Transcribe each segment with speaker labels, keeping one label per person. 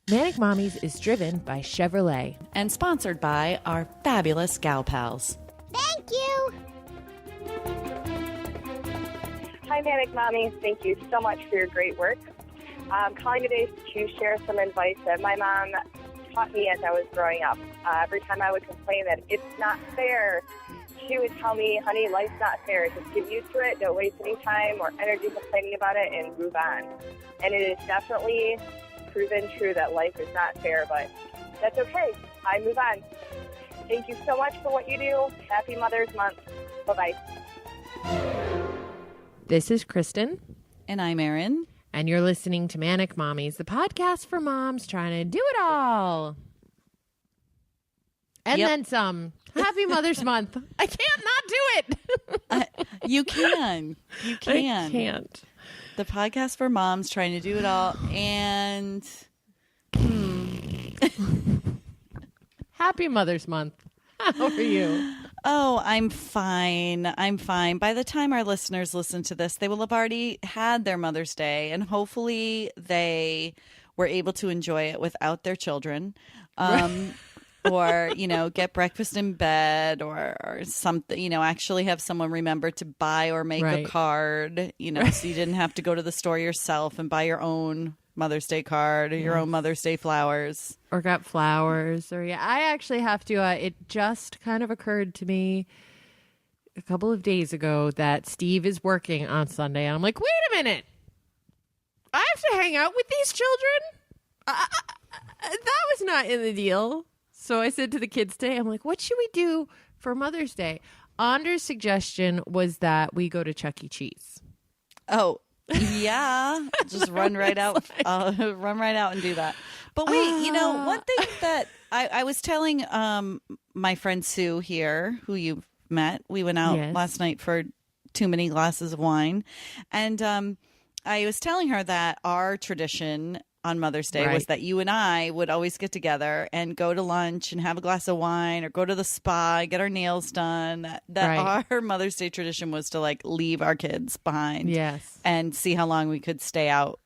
Speaker 1: Manic Mommies is driven by Chevrolet.
Speaker 2: And sponsored by our fabulous gal pals.
Speaker 3: Thank you!
Speaker 4: Hi, Manic Mommies. Thank you so much for your great work. I'm calling today to share some advice that my mom taught me as I was growing up. Every time I would complain that it's not fair, she would tell me, honey, life's not fair. Just get used to it. Don't waste any time or energy complaining about it and move on. And it is definitely proven true that life is not fair, but that's okay. I move on. Thank you so much for what you do. Happy Mother's Month. Bye-bye.
Speaker 1: This is Kristen.
Speaker 2: And I'm Erin.
Speaker 1: And you're listening to Manic Mommies, the podcast for moms trying to do it all. And then some. Happy Mother's Month. I can't not do it.
Speaker 2: You can. You can.
Speaker 1: I can't.
Speaker 2: The podcast for moms trying to do it all. And
Speaker 1: Happy Mother's Month. How are you?
Speaker 2: Oh, I'm fine. I'm fine. By the time our listeners listen to this, they will have already had their Mother's Day, and hopefully they were able to enjoy it without their children. Or, get breakfast in bed or something, actually have someone remember to buy or make a card, so you didn't have to go to the store yourself and buy your own Mother's Day card or your own Mother's Day flowers.
Speaker 1: Or got flowers. Or I actually have to, it just kind of occurred to me a couple of days ago that Steve is working on Sunday. And I'm like, wait a minute. I have to hang out with these children? That was not in the deal. So I said to the kids today, I'm like, what should we do for Mother's Day? Anders' suggestion was that we go to Chuck E. Cheese.
Speaker 2: Oh, yeah. Just run right out. Run right out and do that. But wait, one thing that I was telling my friend Sue here, who you've met, we went out last night for too many glasses of wine. And I was telling her that our tradition on Mother's Day was that you and I would always get together and go to lunch and have a glass of wine or go to the spa, get our nails done. That our Mother's Day tradition was to leave our kids behind and see how long we could stay out,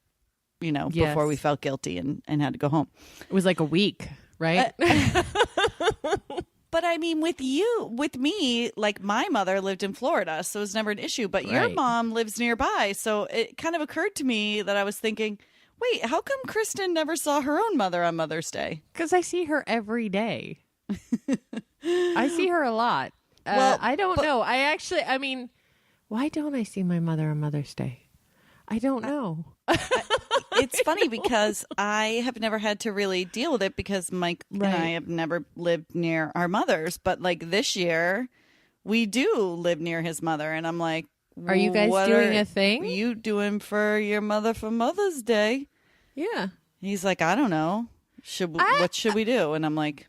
Speaker 2: before we felt guilty and had to go home.
Speaker 1: It was like a week, right?
Speaker 2: But I mean, with me, my mother lived in Florida, so it was never an issue. But your mom lives nearby. So it kind of occurred to me that I was thinking, wait, how come Kristen never saw her own mother on Mother's Day?
Speaker 1: Because I see her every day. I see her a lot.
Speaker 2: Well,
Speaker 1: I don't know. Why don't I see my mother on Mother's Day? I don't know.
Speaker 2: It's funny because I have never had to really deal with it because Mike and I have never lived near our mothers. But this year, we do live near his mother. And I'm like,
Speaker 1: are you guys doing a thing?
Speaker 2: What are you doing for your mother for Mother's Day?
Speaker 1: Yeah.
Speaker 2: He's like, I don't know. What should we do? And I'm like,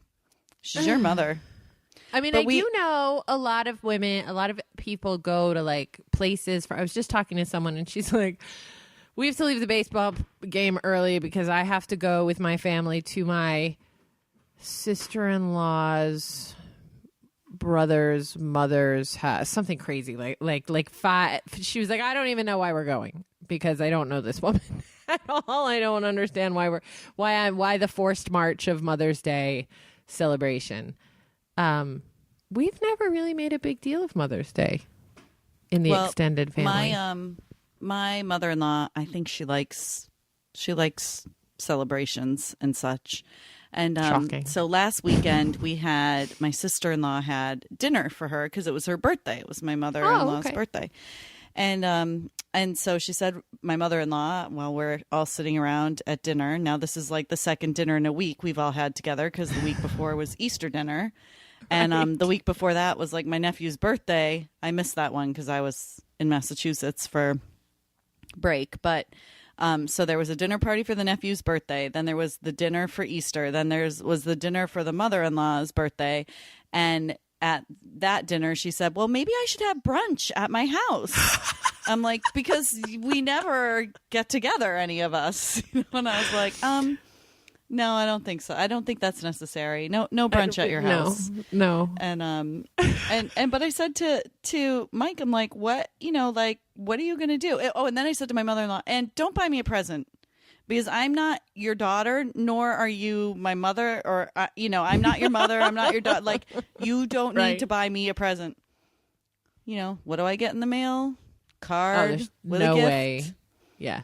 Speaker 2: she's your mother.
Speaker 1: I mean, I do know a lot of women, a lot of people go to places I was just talking to someone and she's like, we have to leave the baseball game early because I have to go with my family to my sister-in-law's brother's mother's house, something crazy like five. She was like, I don't even know why we're going because I don't know this woman at all. I don't understand why the forced march of Mother's Day celebration. We've never really made a big deal of Mother's Day in the extended family.
Speaker 2: My mother-in-law, I think she likes celebrations and such. And so last weekend my sister-in-law had dinner for her because it was her birthday. It was my mother-in-law's birthday. And so she said, my mother-in-law, while we're all sitting around at dinner, now this is the second dinner in a week we've all had together because the week before was Easter dinner. And the week before that was my nephew's birthday. I missed that one because I was in Massachusetts for break. But so there was a dinner party for the nephew's birthday. Then there was the dinner for Easter. Then was the dinner for the mother-in-law's birthday. And at that dinner, she said, well, maybe I should have brunch at my house. I'm like, because we never get together, any of us. And I was like, no, I don't think so. I don't think that's necessary. No brunch at your house.
Speaker 1: No.
Speaker 2: And but I said to Mike, I'm like, what are you going to do? Oh, and then I said to my mother-in-law, and don't buy me a present because I'm not your daughter, nor are you my mother, or I'm not your mother, I'm not your daughter. Like, you don't need to buy me a present. What do I get in the mail? Card with a gift.
Speaker 1: Way. Yeah.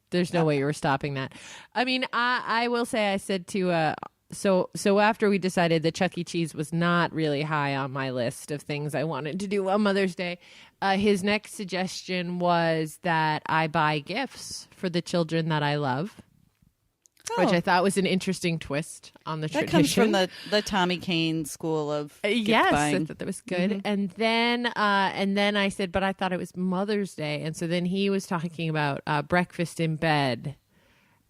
Speaker 1: There's no way you were stopping that. I mean, I will say, I said to so after we decided that Chuck E. Cheese was not really high on my list of things I wanted to do on Mother's Day, his next suggestion was that I buy gifts for the children that I love. Which I thought was an interesting twist on the tradition.
Speaker 2: That comes from the Tommy Kane school of gift buying.
Speaker 1: I thought that was good. Mm-hmm. And then I said, but I thought it was Mother's Day. And so then he was talking about breakfast in bed,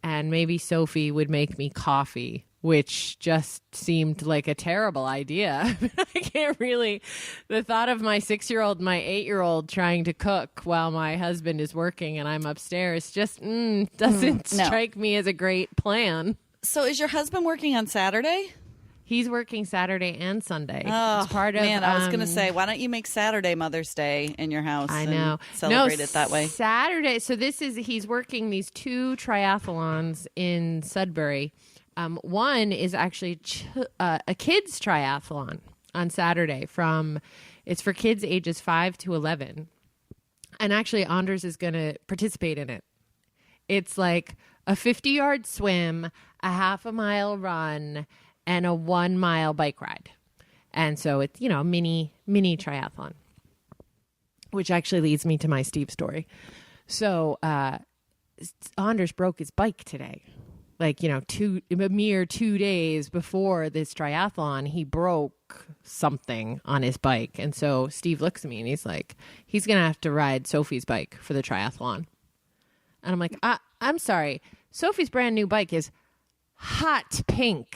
Speaker 1: and maybe Sophie would make me coffee, which just seemed like a terrible idea. I can't really. The thought of my 6-year-old, my 8-year-old trying to cook while my husband is working and I'm upstairs just doesn't strike me as a great plan.
Speaker 2: So is your husband working on Saturday?
Speaker 1: He's working Saturday and Sunday.
Speaker 2: Oh, it's part of, man, I was going to say, why don't you make Saturday Mother's Day in your house?
Speaker 1: I know.
Speaker 2: And celebrate it that way.
Speaker 1: Saturday. So he's working these 2 triathlons in Sudbury. One is actually a kids triathlon on Saturday. It's for kids ages 5 to 11. And actually, Anders is going to participate in it. It's like a 50-yard swim, a half a mile run, and a 1 mile bike ride. And so it's, mini triathlon, which actually leads me to my Steve story. So Anders broke his bike today. Like, a mere 2 days before this triathlon, he broke something on his bike. And so Steve looks at me and he's like, he's going to have to ride Sophie's bike for the triathlon. And I'm like, I'm sorry. Sophie's brand new bike is hot pink.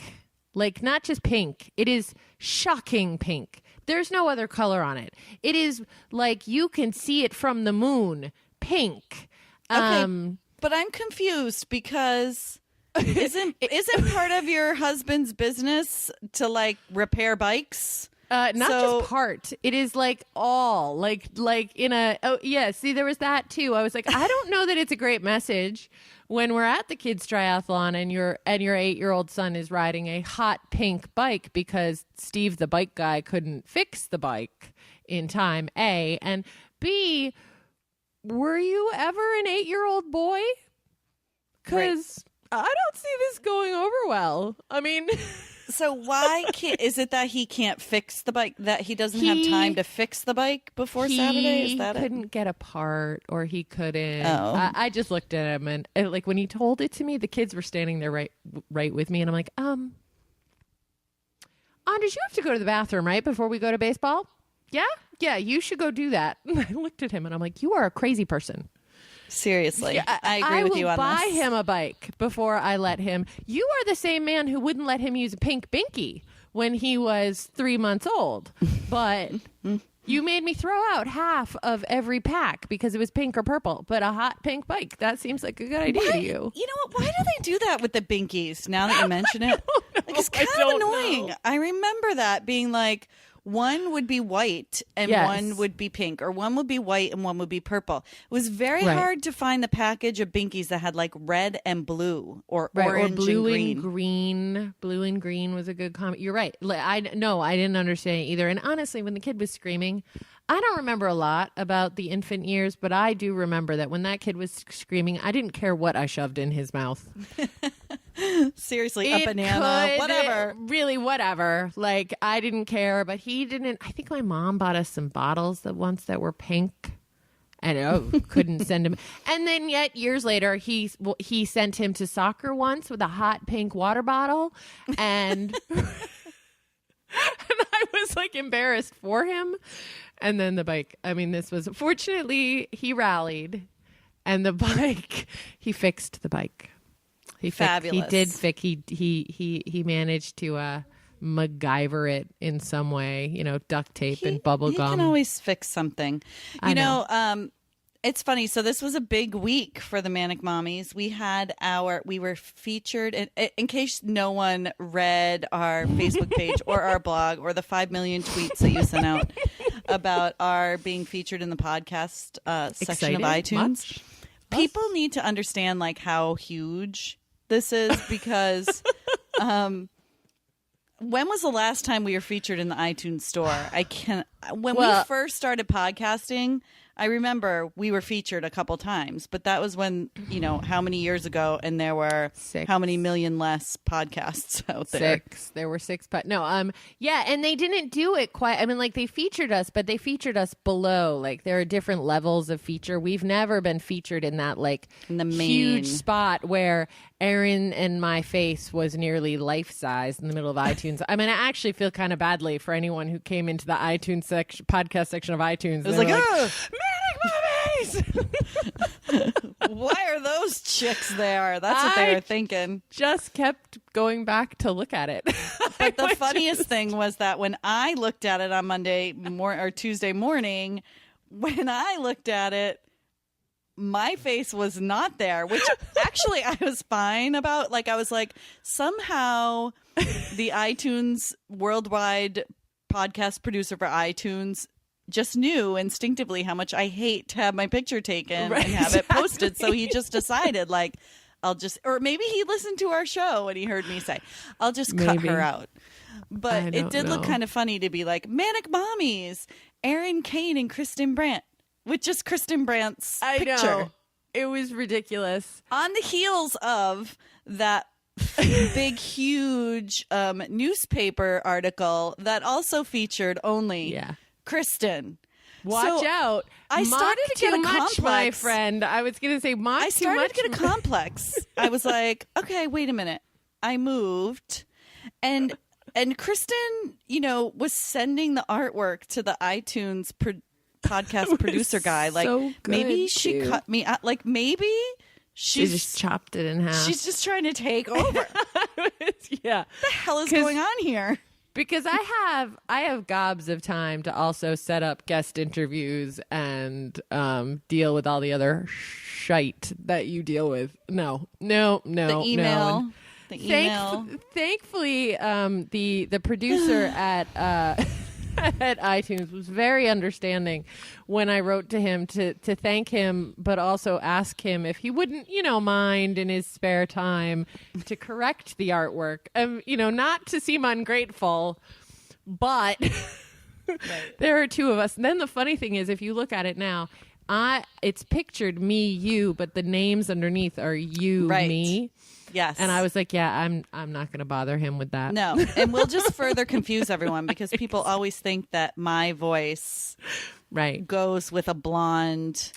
Speaker 1: Like, not just pink. It is shocking pink. There's no other color on it. It is like you can see it from the moon. Pink.
Speaker 2: Okay, but I'm confused because isn't part of your husband's business to like repair bikes?
Speaker 1: Not just part. It is like all like in a see, there was that too. I was like, I don't know that it's a great message when we're at the kids triathlon and your 8-year-old son is riding a hot pink bike because Steve the bike guy couldn't fix the bike in time, A, and B, were you ever an 8-year-old boy? Because I don't see this going over well. I mean,
Speaker 2: so why is it that he can't fix the bike? That he doesn't have time to fix the bike before Saturday? Is that
Speaker 1: it? He couldn't get a part, or he couldn't.
Speaker 2: Oh.
Speaker 1: I just looked at him and like when he told it to me, the kids were standing there right with me, and I'm like, Anders, you have to go to the bathroom right before we go to baseball. Yeah, you should go do that. And I looked at him and I'm like, you are a crazy person.
Speaker 2: Seriously, I agree with you on this.
Speaker 1: I will buy him a bike before I let him. You are the same man who wouldn't let him use a pink binky when he was 3 months old. But you made me throw out half of every pack because it was pink or purple. But a hot pink bike, that seems like a good idea to you.
Speaker 2: You know what? Why do they do that with the binkies now that you mention it? Like, it's kind of annoying. Know. I remember that being like, one would be white and one would be pink, or one would be white and one would be purple. It was very hard to find the package of binkies that had like red and blue or orange
Speaker 1: or blue
Speaker 2: and
Speaker 1: green. Blue and green was a good comment. You're right. I didn't understand it either. And honestly, when the kid was screaming, I don't remember a lot about the infant years, but I do remember that when that kid was screaming, I didn't care what I shoved in his mouth.
Speaker 2: Seriously, a banana, whatever.
Speaker 1: Really, whatever. Like, I didn't care, but he didn't. I think my mom bought us some bottles that were pink, and couldn't send him. And then yet years later, he sent him to soccer once with a hot pink water bottle, and and I was like embarrassed for him. And then the bike. I mean, this was fortunately he rallied, and the bike. He fixed the bike.
Speaker 2: Fabulous.
Speaker 1: He did fix. He managed to MacGyver it in some way. Duct tape and bubble gum.
Speaker 2: He can always fix something. You know, it's funny. So this was a big week for the Manic Mommies. We were featured. In case no one read our Facebook page or our blog or the 5 million tweets that you sent out about our being featured in the podcast section of iTunes. People need to understand like how huge this is because when was the last time we were featured in the iTunes store? When we first started podcasting, I remember we were featured a couple times, but that was when, how many years ago, and there were
Speaker 1: 6.
Speaker 2: How many million less podcasts out there?
Speaker 1: 6. There were 6, but no, yeah, and they didn't do it quite. I mean, like they featured us, but they featured us below. Like there are different levels of feature. We've never been featured in that like
Speaker 2: in the main
Speaker 1: huge spot where Erin and my face was nearly life size in the middle of iTunes. I mean, I actually feel kind of badly for anyone who came into the iTunes podcast section of iTunes.
Speaker 2: It was like,
Speaker 1: Manic Mommies!
Speaker 2: Why are those chicks there? That's what they were thinking.
Speaker 1: Just kept going back to look at it.
Speaker 2: But the funniest thing was that when I looked at it on Tuesday morning, when I looked at it, my face was not there, which actually I was fine about. Like, I was like, somehow the iTunes worldwide podcast producer for iTunes just knew instinctively how much I hate to have my picture taken and have it posted. So he just decided, like, or maybe he listened to our show and he heard me say, I'll just cut her out. But it did look kind of funny to be like, Manic Mommies, Erin Kane and Kristen Brandt, with just Kristen Brandt's picture. I know.
Speaker 1: It was ridiculous.
Speaker 2: On the heels of that big, huge newspaper article that also featured only Kristen.
Speaker 1: Watch out.
Speaker 2: I started to get a complex.
Speaker 1: My friend. I was going to say mock too much.
Speaker 2: I started to get a complex. I was like, okay, wait a minute. I moved and Kristen, was sending the artwork to the iTunes podcast producer guy. Like,
Speaker 1: so
Speaker 2: maybe she cut me out. Like, maybe
Speaker 1: she just chopped it in half.
Speaker 2: She's just trying to take over.
Speaker 1: Yeah.
Speaker 2: What the hell is going on here?
Speaker 1: Because I have gobs of time to also set up guest interviews and deal with all the other shite that you deal with. No. The
Speaker 2: email.
Speaker 1: No. Thankfully, the producer at at iTunes was very understanding when I wrote to him to thank him, but also ask him if he wouldn't, mind in his spare time to correct the artwork. Not to seem ungrateful, but there are two of us. And then the funny thing is, if you look at it now, it's pictured me, you, but the names underneath are you, me.
Speaker 2: Yes.
Speaker 1: And I was like, yeah, I'm not going to bother him with that.
Speaker 2: No. And we'll just further confuse everyone because people always think that my voice goes with a blonde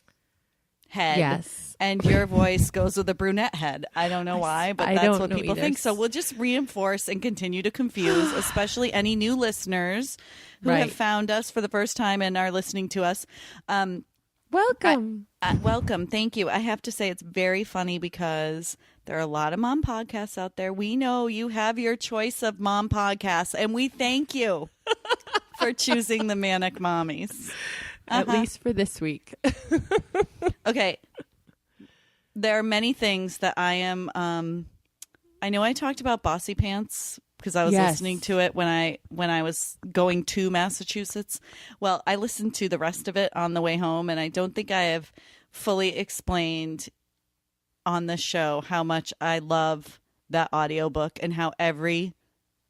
Speaker 2: head.
Speaker 1: Yes.
Speaker 2: And your voice goes with a brunette head. I don't know why, but that's what people think. So we'll just reinforce and continue to confuse, especially any new listeners who have found us for the first time and are listening to us.
Speaker 1: Welcome.
Speaker 2: Welcome. Thank you. I have to say it's very funny because there are a lot of mom podcasts out there. We know you have your choice of mom podcasts, and we thank you for choosing the Manic Mommies.
Speaker 1: At least for this week.
Speaker 2: Okay. There are many things that I am... I know I talked about Bossy Pants because I was listening to it when I was going to Massachusetts. Well, I listened to the rest of it on the way home, and I don't think I have fully explained on the show how much I love that audiobook and how every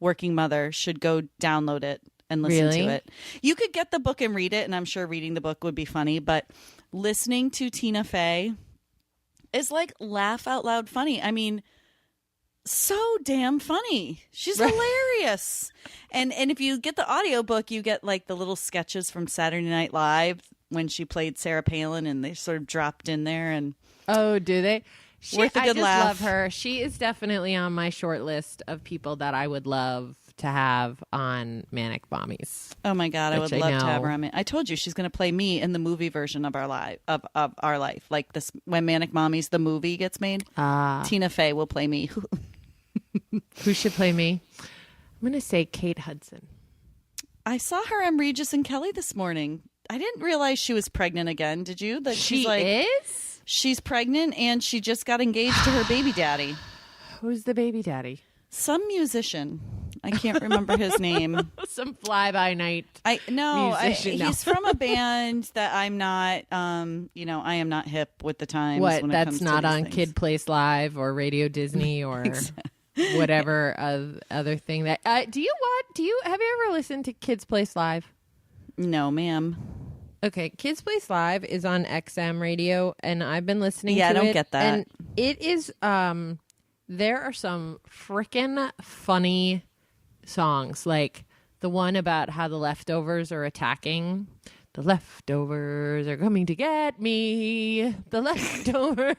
Speaker 2: working mother should go download it and listen to it. You could get the book and read it, and I'm sure reading the book would be funny, but listening to Tina Fey is like laugh out loud funny. I mean, so damn funny. She's hilarious. And if you get the audiobook, you get like the little sketches from Saturday Night Live when she played Sarah Palin, and they sort of dropped in there. And
Speaker 1: oh, do they?
Speaker 2: Worth a good laugh.
Speaker 1: I just love her. She is definitely on my short list of people that I would love to have on Manic Mommies.
Speaker 2: Oh my God, I would love to have her on. I told you she's going to play me in the movie version of our life of our life. Like this, when Manic Mommies the movie gets made, Tina Fey will play me.
Speaker 1: Who should play me? I'm going to say Kate Hudson.
Speaker 2: I saw her on Regis and Kelly this morning. I didn't realize she was pregnant again. Did you? That
Speaker 1: she is?
Speaker 2: She's pregnant and she just got engaged to her baby daddy.
Speaker 1: Who's the baby daddy?
Speaker 2: Some musician. I can't remember his name.
Speaker 1: Some fly-by-night musician.
Speaker 2: He's from a band that I'm not, I am not hip with the times.
Speaker 1: What,
Speaker 2: when it
Speaker 1: that's
Speaker 2: comes
Speaker 1: not
Speaker 2: to these
Speaker 1: on
Speaker 2: things.
Speaker 1: Kid Place Live or Radio Disney or whatever other thing that... have you ever listened to Kids Place Live?
Speaker 2: No, ma'am.
Speaker 1: Okay, Kids Place Live is on XM radio, and I've been listening to it.
Speaker 2: Yeah, I don't get that.
Speaker 1: And it is, there are some frickin' funny songs, like the one about how the leftovers are attacking. The leftovers are coming to get me. The leftovers.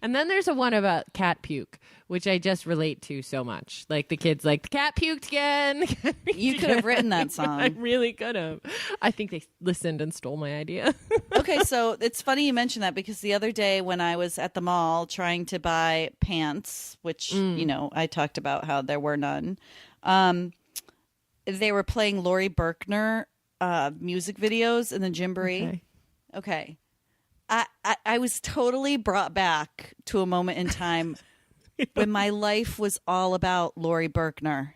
Speaker 1: And then there's a one about cat puke, which I just relate to so much. Like the kids like, the cat puked again.
Speaker 2: You could have written that song.
Speaker 1: I really could have. I think they listened and stole my idea.
Speaker 2: Okay, so it's funny you mentioned that because the other day when I was at the mall trying to buy pants, which, I talked about how there were none, they were playing Lori Berkner music videos in the Gymboree. Okay. I was totally brought back to a moment in time when my life was all about Lori Berkner.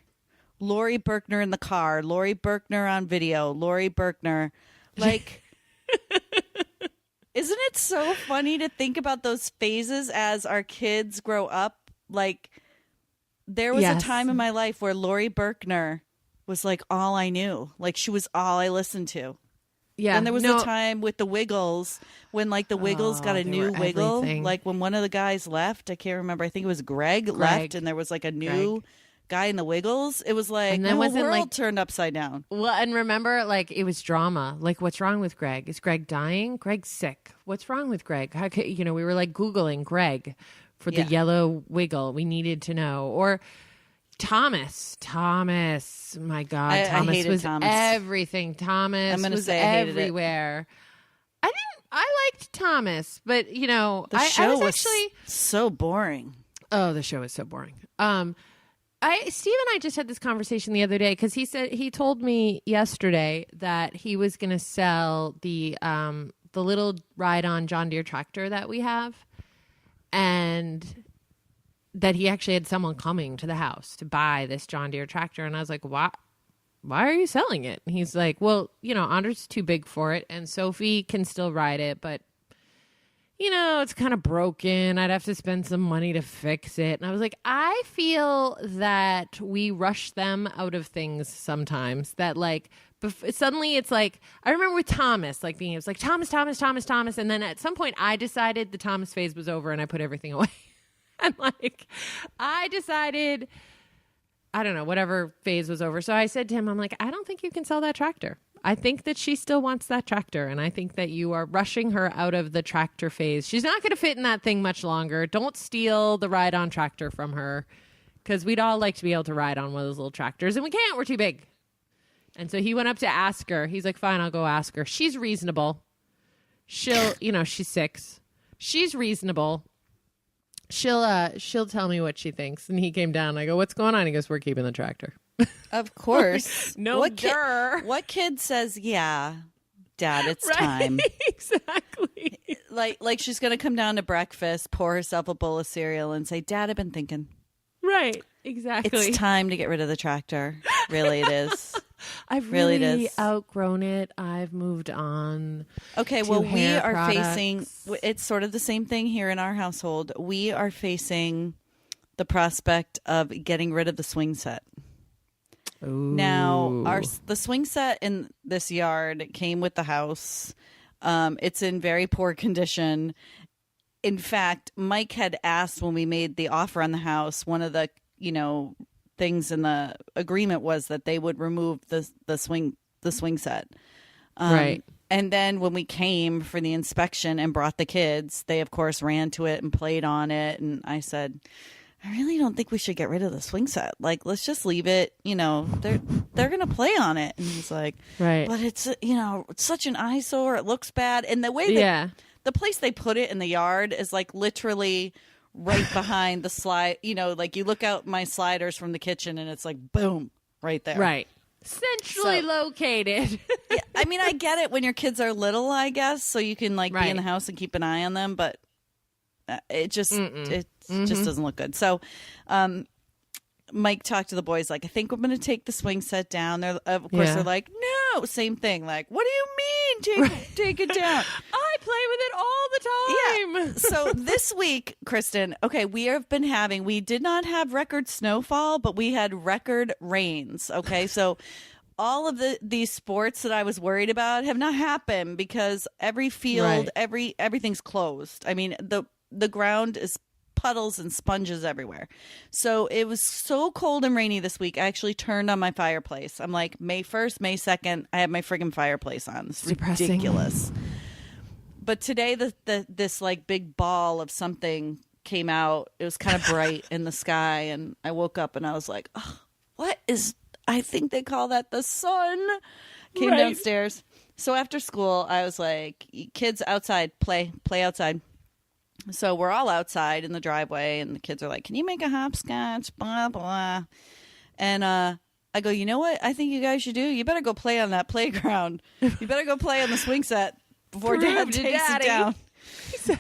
Speaker 2: Lori Berkner in the car, Lori Berkner on video, Lori Berkner. Like, isn't it so funny to think about those phases as our kids grow up? Like, there was a time in my life where Lori Berkner was like all I knew. Like, she was all I listened to. Yeah. And there was a time with the Wiggles when like the Wiggles got a new wiggle. Everything. Like when one of the guys left, I can't remember. I think it was Greg left and there was like a new guy in the Wiggles. It was like the whole world turned upside down.
Speaker 1: Well, and remember, like it was drama. Like, what's wrong with Greg? Is Greg dying? Greg's sick. What's wrong with Greg? How could, we were like Googling Greg for the yellow wiggle. We needed to know. Or Thomas, my God, Thomas was everything. Thomas was everywhere. I liked Thomas, but
Speaker 2: the show was actually so boring.
Speaker 1: Oh, the show is so boring. Steve and I just had this conversation the other day because he told me yesterday that he was going to sell the little ride-on John Deere tractor that we have, and that he actually had someone coming to the house to buy this John Deere tractor. And I was like, why are you selling it? And he's like, well, Andre's too big for it. And Sophie can still ride it, but it's kind of broken. I'd have to spend some money to fix it. And I was like, I feel that we rush them out of things sometimes that like, suddenly it's like, I remember with Thomas, like it was like Thomas. And then at some point I decided the Thomas phase was over and I put everything away. And like, I decided, I don't know, whatever phase was over. So I said to him, I'm like, I don't think you can sell that tractor. I think that she still wants that tractor. And I think that you are rushing her out of the tractor phase. She's not going to fit in that thing much longer. Don't steal the ride-on tractor from her. Because we'd all like to be able to ride on one of those little tractors. And we can't. We're too big. And so he went up to ask her. He's like, fine, I'll go ask her. She's reasonable. She'll, she's 6. She's reasonable. She'll tell me what she thinks. And he came down. I go, what's going on? He goes, we're keeping the tractor.
Speaker 2: Of course.
Speaker 1: What
Speaker 2: kid says, yeah, Dad, it's time.
Speaker 1: Exactly.
Speaker 2: Like she's going to come down to breakfast, pour herself a bowl of cereal and say, Dad, I've been thinking.
Speaker 1: Right. Exactly.
Speaker 2: It's time to get rid of the tractor. Really, it is.
Speaker 1: I've really outgrown it. I've moved on.
Speaker 2: Okay, well, we are facing, it's sort of the same thing here in our household. We are facing the prospect of getting rid of the swing set.
Speaker 1: Ooh.
Speaker 2: Now, the swing set in this yard came with the house. It's in very poor condition. In fact, Mike had asked when we made the offer on the house, one of the, things in the agreement was that they would remove the swing set.
Speaker 1: Right.
Speaker 2: And then when we came for the inspection and brought the kids, they of course ran to it and played on it. And I said, I really don't think we should get rid of the swing set. Like, let's just leave it. They're going to play on it. And he's like, right. But it's, it's such an eyesore. It looks bad. And the way that the place they put it in the yard is like literally right behind the slide. Like you look out my sliders from the kitchen and it's like, boom, right there.
Speaker 1: Right. Centrally located.
Speaker 2: Yeah, I mean, I get it when your kids are little, I guess, so you can like be in the house and keep an eye on them, but it just just doesn't look good. So Mike talked to the boys, like, I think we're going to take the swing set down. They're, of course, they're like, no, same thing. Like, what do you mean take it down?
Speaker 1: I play with it all the time.
Speaker 2: Yeah. So this week, Kristen, okay, we did not have record snowfall, but we had record rains. Okay, so all of these sports that I was worried about have not happened because every field, everything's closed. I mean, the ground is puddles and sponges everywhere. So it was so cold and rainy this week. I actually turned on my fireplace. I'm like, May 1st, May 2nd, I have my friggin' fireplace on. It's ridiculous. But today, this like big ball of something came out. It was kind of bright in the sky, and I woke up and I was like, oh, what is, I think they call that the sun. Came downstairs. So after school, I was like, kids outside, play outside. So we're all outside in the driveway, and the kids are like, can you make a hopscotch? Blah, blah. And I go, you know what I think you guys should do? You better go play on that playground. You better go play on the swing set before Dad takes it down.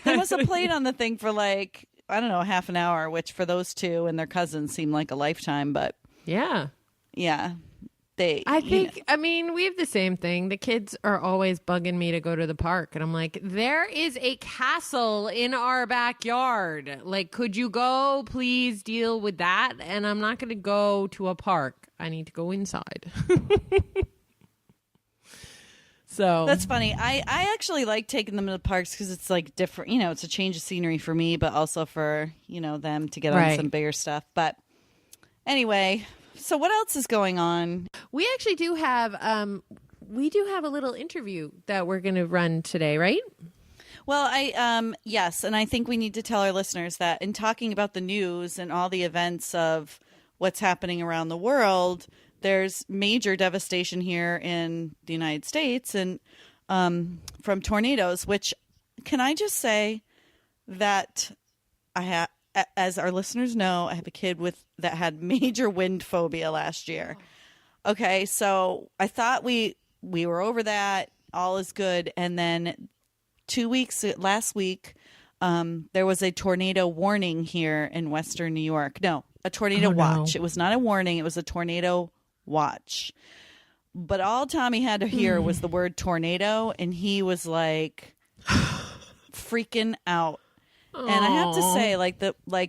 Speaker 2: They must have played on the thing for like, I don't know, half an hour, which for those two and their cousins seemed like a lifetime. But
Speaker 1: yeah.
Speaker 2: I
Speaker 1: mean, we have the same thing. The kids are always bugging me to go to the park. And I'm like, there is a castle in our backyard. Like, could you go please deal with that? And I'm not going to go to a park. I need to go inside. So
Speaker 2: that's funny. I actually like taking them to the parks because it's like different. You know, it's a change of scenery for me, but also for, them to get on some bigger stuff. But anyway... So what else is going on?
Speaker 1: We actually do have a little interview that we're going to run today, right?
Speaker 2: Well, yes, and I think we need to tell our listeners that in talking about the news and all the events of what's happening around the world, there's major devastation here in the United States and from tornadoes, which can I just say that as our listeners know, I have a kid that had major wind phobia last year. Okay, so I thought we were over that. All is good. And then last week, there was a tornado warning here in Western New York. No, a tornado watch. No. It was not a warning. It was a tornado watch. But all Tommy had to hear was the word tornado, and he was like freaking out. And I have to say,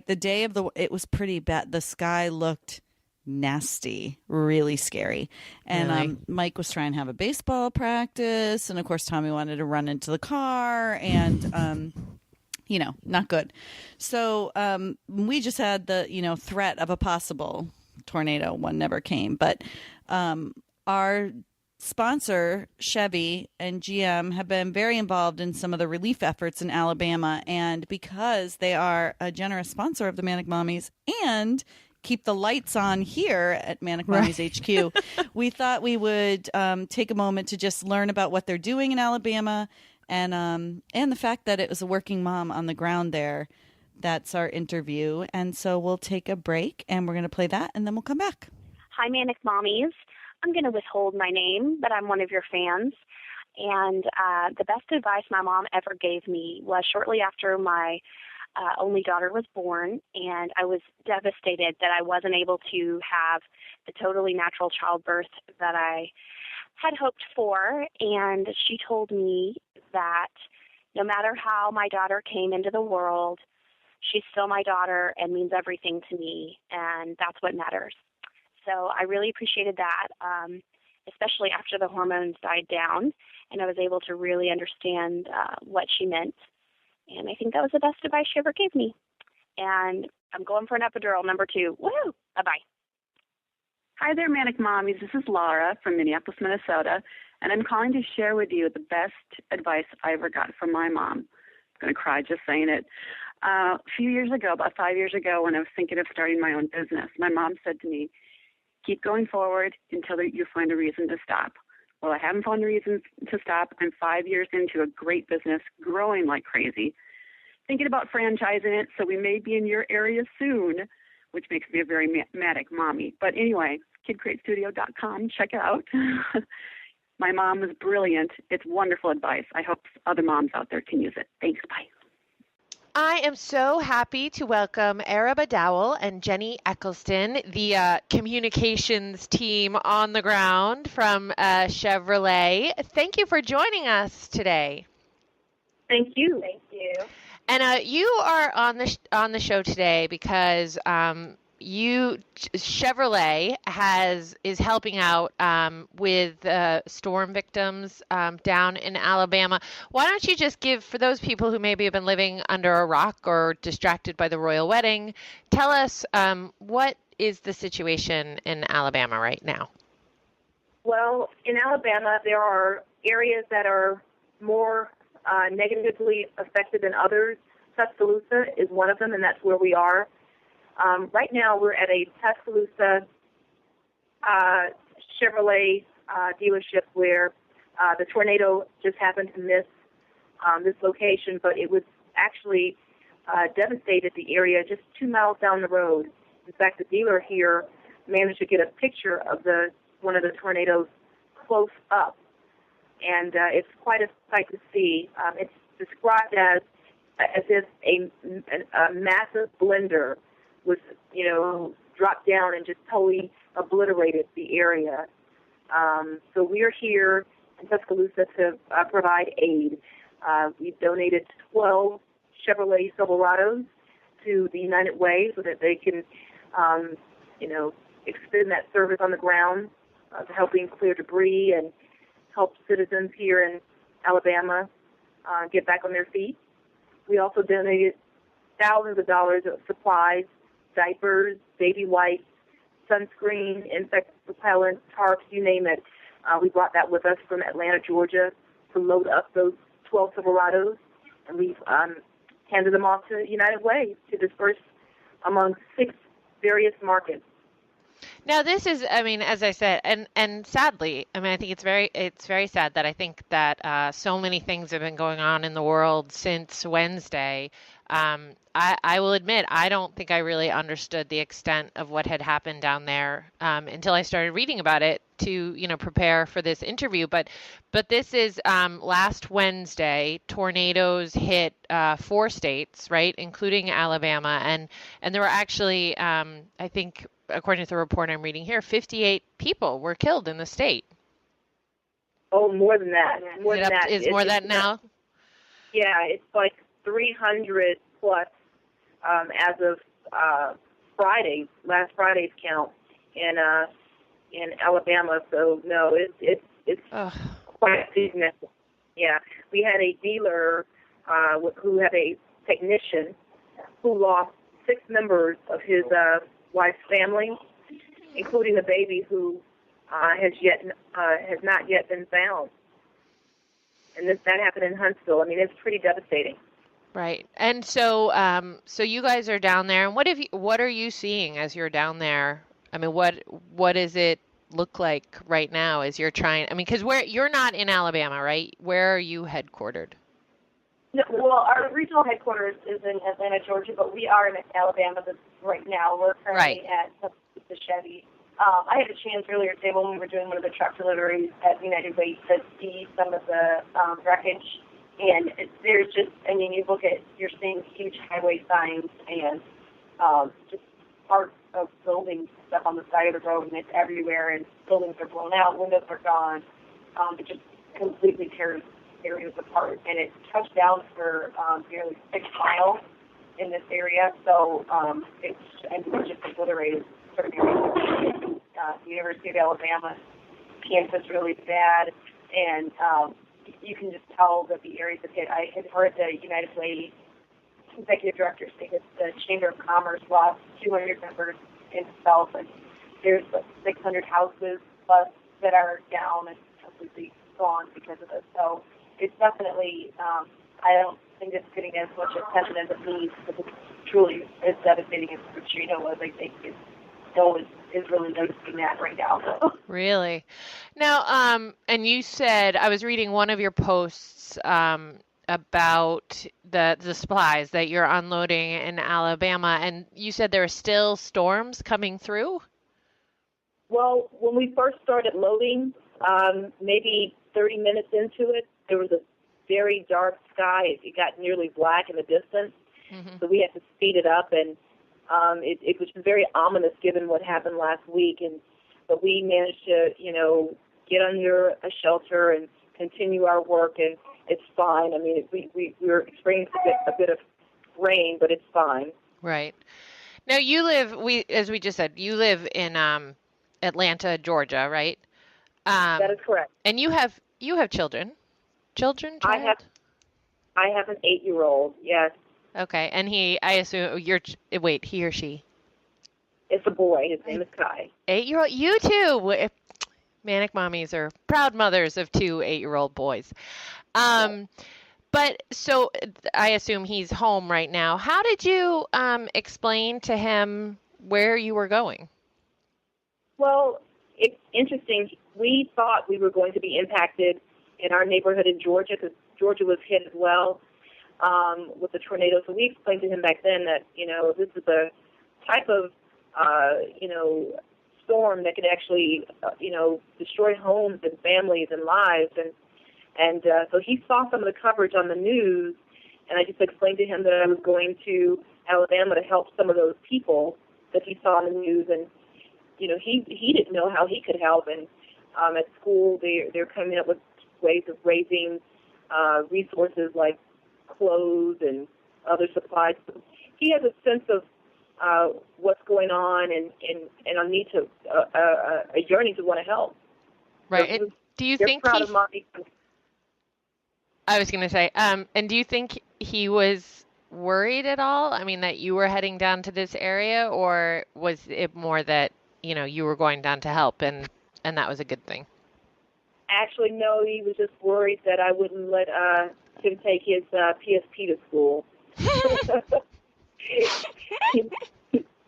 Speaker 2: the day of it was pretty bad. The sky looked nasty, really scary. And
Speaker 1: really?
Speaker 2: Mike was trying to have a baseball practice, and of course Tommy wanted to run into the car, and not good. So we just had the threat of a possible tornado. One never came, but our sponsor, Chevy, and GM have been very involved in some of the relief efforts in Alabama. And because they are a generous sponsor of the Manic Mommies and keep the lights on here at Manic Mommies HQ, we thought we would take a moment to just learn about what they're doing in Alabama and the fact that it was a working mom on the ground there. That's our interview. And so we'll take a break, and we're going to play that, and then we'll come back.
Speaker 3: Hi, Manic Mommies. I'm going to withhold my name, but I'm one of your fans. And the best advice my mom ever gave me was shortly after my only daughter was born, and I was devastated that I wasn't able to have the totally natural childbirth that I had hoped for. And she told me that no matter how my daughter came into the world, she's still my daughter and means everything to me, and that's what matters. So I really appreciated that, especially after the hormones died down, and I was able to really understand what she meant. And I think that was the best advice she ever gave me. And I'm going for an epidural number 2. Woo! Bye-bye.
Speaker 5: Hi there, Manic Mommies. This is Laura from Minneapolis, Minnesota, and I'm calling to share with you the best advice I ever got from my mom. I'm going to cry just saying it. A few years ago, about 5 years ago, when I was thinking of starting my own business, my mom said to me, keep going forward until you find a reason to stop. Well, I haven't found a reason to stop. I'm 5 years into a great business, growing like crazy, thinking about franchising it, so we may be in your area soon, which makes me a very manic mommy. But anyway, kidcreatestudio.com, check it out. My mom was brilliant. It's wonderful advice. I hope other moms out there can use it. Thanks. Bye.
Speaker 1: I am so happy to welcome Araba Dowell and Jenny Eccleston, the communications team on the ground from Chevrolet. Thank you for joining us today.
Speaker 4: Thank you. Thank you.
Speaker 1: And you are on the show today because Chevrolet is helping out with storm victims down in Alabama. Why don't you just give, for those people who maybe have been living under a rock or distracted by the royal wedding, tell us what is the situation in Alabama right now?
Speaker 4: Well, in Alabama, there are areas that are more negatively affected than others. Tuscaloosa is one of them, and that's where we are. Right now, we're at a Tuscaloosa Chevrolet dealership where the tornado just happened to miss this location, but it was actually devastated the area just 2 miles down the road. In fact, the dealer here managed to get a picture of one of the tornadoes close up, and it's quite a sight to see. It's described as if a massive blender was, dropped down and just totally obliterated the area. So we're here in Tuscaloosa to provide aid. We've donated 12 Chevrolet Silverados to the United Way so that they can, extend that service on the ground to helping clear debris and help citizens here in Alabama get back on their feet. We also donated thousands of dollars of supplies, diapers, baby wipes, sunscreen, insect repellent, tarps, you name it. We brought that with us from Atlanta, Georgia, to load up those 12 Silverados, and we've handed them off to United Way to disperse among 6 various markets.
Speaker 1: Now, this is, as I said, and sadly, I think it's very sad that I think that so many things have been going on in the world since Wednesday. I will admit, I don't think I really understood the extent of what had happened down there until I started reading about it to, prepare for this interview. But this is last Wednesday, tornadoes hit 4 states, right, including Alabama, and there were actually, I think, according to the report I'm reading here, 58 people were killed in the state.
Speaker 4: Oh, more than that. More than that.
Speaker 1: Is more than that now?
Speaker 4: Yeah, it's like 300 plus as of last Friday's count in Alabama. So no, it's quite significant. Yeah, we had a dealer who had a technician who lost 6 members of his wife's family, including a baby who has not yet been found. And that happened in Huntsville. It's pretty devastating.
Speaker 1: Right. And so so you guys are down there, and what are you seeing as you're down there? What does it look like right now as you're trying? Because you're not in Alabama, right? Where are you headquartered?
Speaker 4: No, well, our regional headquarters is in Atlanta, Georgia, but we are in Alabama right now. We're currently at the Chevy. I had a chance earlier today when we were doing one of the truck deliveries at United Way to see some of the wreckage. And there's just, you're seeing huge highway signs and just parts of buildings stuff on the side of the road, and it's everywhere, and buildings are blown out, windows are gone. It just completely tears areas apart, and it touched down for nearly 6 miles in this area, so it's just obliterated certain areas. The University of Alabama campus really bad, and you can just tell that the areas have hit. I had heard the United Way executive director say that the Chamber of Commerce lost 200 members in itself, and there's 600 houses plus that are down and completely gone because of this. So it's definitely, I don't think it's getting as much attention as it needs, because it's truly as devastating as Katrina was. I think no one is really noticing that right now.
Speaker 1: Really? Now, and you said, I was reading one of your posts about the supplies that you're unloading in Alabama, and you said there are still storms coming through?
Speaker 4: Well, when we first started loading, maybe 30 minutes into it, there was a very dark sky. It got nearly black in the distance.
Speaker 6: So we had to speed it up, and it was very ominous given what happened last week. But we managed to, get under a shelter and continue our work, and it's fine. I mean, we were experiencing a bit of rain, but it's fine.
Speaker 1: Right. Now you live, as we just said, you live in Atlanta, Georgia, right?
Speaker 6: That is correct.
Speaker 1: And you have children? Child?
Speaker 6: I have an 8-year-old, yes.
Speaker 1: Okay. And he or she?
Speaker 6: It's a boy. His name is Kai.
Speaker 1: 8-year-old? You too. Manic Mommies are proud mothers of 2 8-year-old boys. But so I assume he's home right now. How did you explain to him where you were going?
Speaker 6: Well, it's interesting. We thought we were going to be impacted in our neighborhood in Georgia because Georgia was hit as well with the tornado. So we explained to him back then that, this is a type of, storm that could actually, destroy homes and families and lives. And so he saw some of the coverage on the news, and I just explained to him that I was going to Alabama to help some of those people that he saw on the news. And, he didn't know how he could help. And at school, they're coming up with ways of raising resources like clothes and other supplies. He has a sense of what's going on and a need to a yearning to want to help.
Speaker 1: Right.
Speaker 6: So
Speaker 1: do you think
Speaker 6: proud of Mommy?
Speaker 1: I was going to say, and do you think he was worried at all? I mean, that you were heading down to this area, or was it more that you were going down to help, and that was a good thing?
Speaker 6: Actually, no. He was just worried that I wouldn't let him take his PSP to school.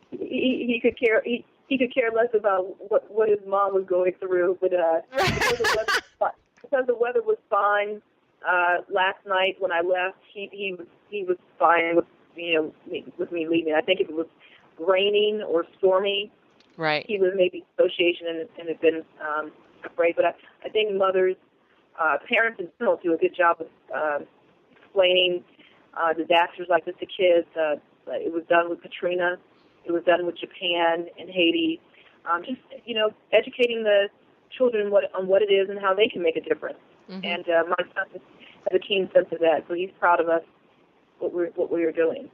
Speaker 6: He could care. He could care less about what his mom was going through. But because the weather was fine last night when I left, he was fine with with me leaving. I think if it was raining or stormy,
Speaker 1: right,
Speaker 6: he was maybe association and had been afraid. But I think mothers, parents in general, do a good job of explaining disasters like this to kids. It was done with Katrina. It was done with Japan and Haiti. Just educating the children on what it is and how they can make a difference. Mm-hmm. And my son has a keen sense of that, so he's proud of us what we are doing.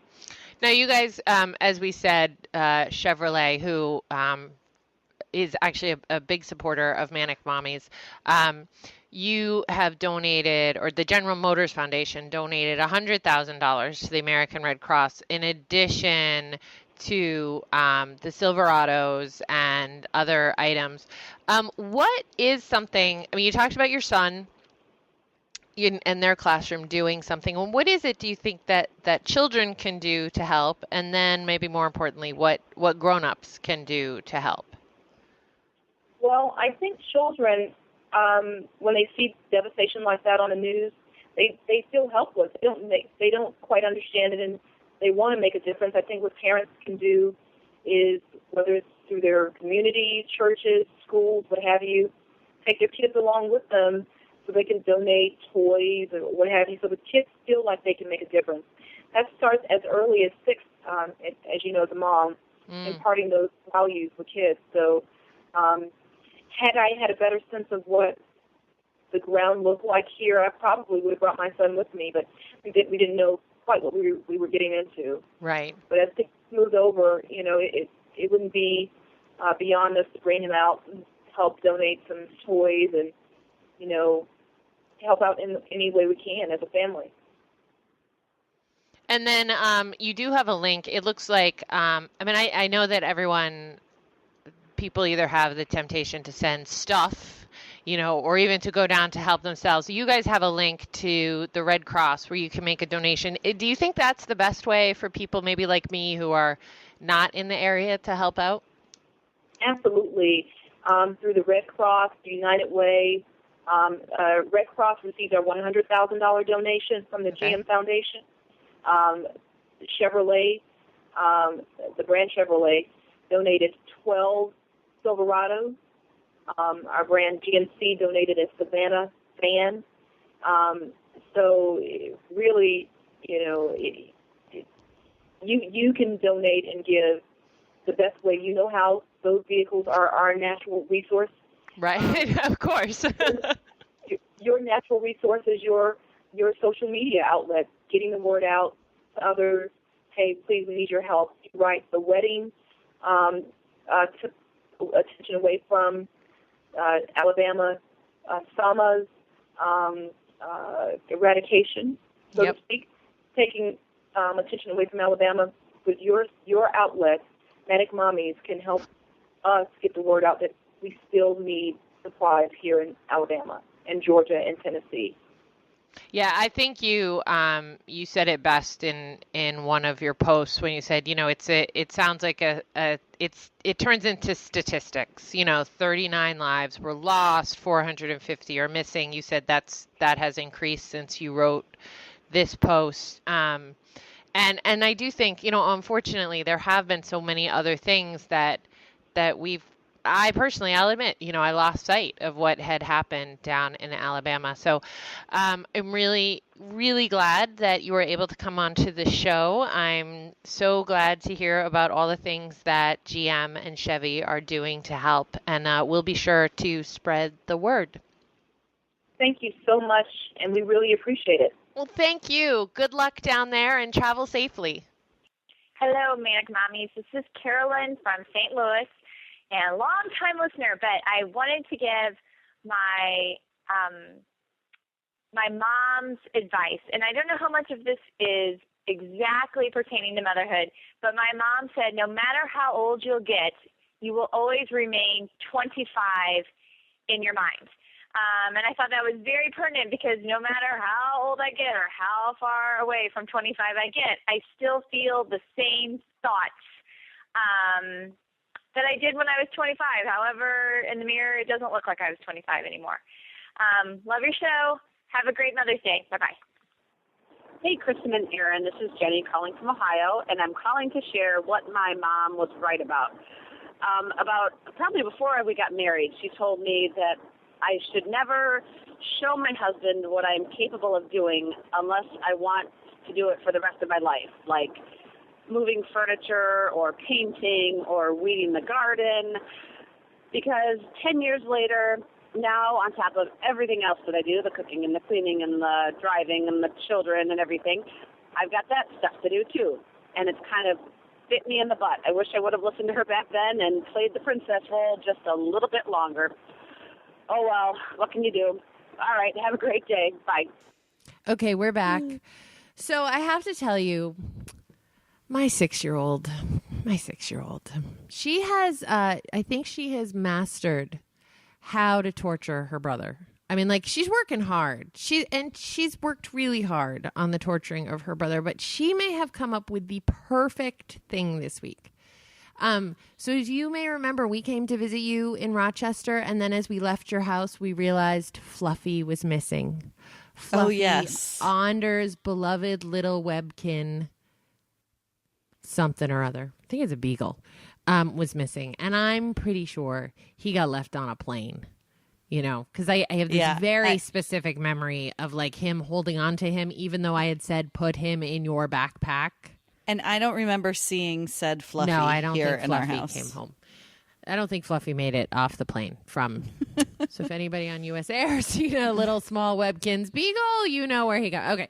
Speaker 1: Now, you guys, as we said, Chevrolet, who is actually a big supporter of Manic Mommies, you have donated, or the General Motors Foundation donated $100,000 to the American Red Cross in addition to the Silverados and other items. What is something, I mean, you talked about your son in their classroom doing something. And what is it, do you think, that children can do to help? And then maybe more importantly, what grown-ups can do to help?
Speaker 6: Well, I think children, when they see devastation like that on the news, they feel helpless. They don't quite understand it, and they want to make a difference. I think what parents can do is, whether it's through their communities, churches, schools, what have you, take their kids along with them so they can donate toys or what have you, so the kids feel like they can make a difference. That starts as early as 6, as you know, as a mom, imparting those values with kids. So had I had a better sense of what the ground looked like here, I probably would have brought my son with me, but we didn't know quite what we were getting into.
Speaker 1: Right.
Speaker 6: But as things moved over, it wouldn't be beyond us to bring him out and help donate some toys and, help out in any way we can as a family.
Speaker 1: And then you do have a link. It looks like, I know that people either have the temptation to send stuff, or even to go down to help themselves. You guys have a link to the Red Cross where you can make a donation. Do you think that's the best way for people maybe like me who are not in the area to help out?
Speaker 6: Absolutely. Through the Red Cross, the United Way. Red Cross received our $100,000 donation from the GM Foundation. Chevrolet, the brand Chevrolet, donated 12 Silverados. Our brand GMC donated a Savannah van. So really, you can donate and give the best way you know how. Those vehicles are our natural resource.
Speaker 1: Right, of course.
Speaker 6: Your natural resource is your social media outlet, getting the word out to others. Hey, please, we need your help. Right, the wedding took attention away from Alabama, Selma's eradication, so to speak, taking attention away from Alabama. With your outlet, Manic Mommies can help us get the word out that we still need supplies here in Alabama and Georgia and Tennessee.
Speaker 1: Yeah, I think you said it best in one of your posts when you said, it sounds like it turns into statistics. 39 lives were lost, 450 are missing. You said that has increased since you wrote this post. And I do think, unfortunately, there have been so many other things that I'll admit, I lost sight of what had happened down in Alabama. So I'm really, really glad that you were able to come onto the show. I'm so glad to hear about all the things that GM and Chevy are doing to help, and we'll be sure to spread the word.
Speaker 6: Thank you so much, and we really appreciate it.
Speaker 1: Well, thank you. Good luck down there and travel safely.
Speaker 7: Hello, Manic Mommies. This is Carolyn from St. Louis. And long-time listener, but I wanted to give my my mom's advice. And I don't know how much of this is exactly pertaining to motherhood, but my mom said no matter how old you'll get, you will always remain 25 in your mind. And I thought that was very pertinent because no matter how old I get or how far away from 25 I get, I still feel the same thoughts that I did when I was 25. However, in the mirror, it doesn't look like I was 25 anymore. Love your show. Have a great Mother's Day. Bye-bye.
Speaker 8: Hey, Kristen and Aaron. This is Jenny calling from Ohio, and I'm calling to share what my mom was right about. About probably before we got married, she told me that I should never show my husband what I'm capable of doing unless I want to do it for the rest of my life, like moving furniture or painting or weeding the garden, because 10 years later, now on top of everything else that I do, the cooking and the cleaning and the driving and the children and everything, I've got that stuff to do too. And it's kind of bit me in the butt. I wish I would have listened to her back then and played the princess role just a little bit longer. Oh, well, what can you do? All right, have a great day. Bye.
Speaker 1: Okay, we're back. So I have to tell you, my six-year-old, she has, I think she has mastered how to torture her brother. I mean, like, she's working hard. She's worked really hard on the torturing of her brother, but she may have come up with the perfect thing this week. So as you may remember, we came to visit you in Rochester, and then as we left your house, we realized Fluffy was missing. Fluffy,
Speaker 2: oh, yes.
Speaker 1: Anders' beloved little webkin, something or other, I think it's a beagle, was missing. And I'm pretty sure he got left on a plane, you know, because I have this very specific memory of like him holding on to him, even though I had said, put him in your backpack.
Speaker 2: And I don't remember seeing said Fluffy
Speaker 1: no, I don't
Speaker 2: here
Speaker 1: think
Speaker 2: in
Speaker 1: Fluffy
Speaker 2: our house.
Speaker 1: Came home. I don't think Fluffy made it off the plane from. So if anybody on US Air seen a little small Webkin's beagle, you know where he got. Okay.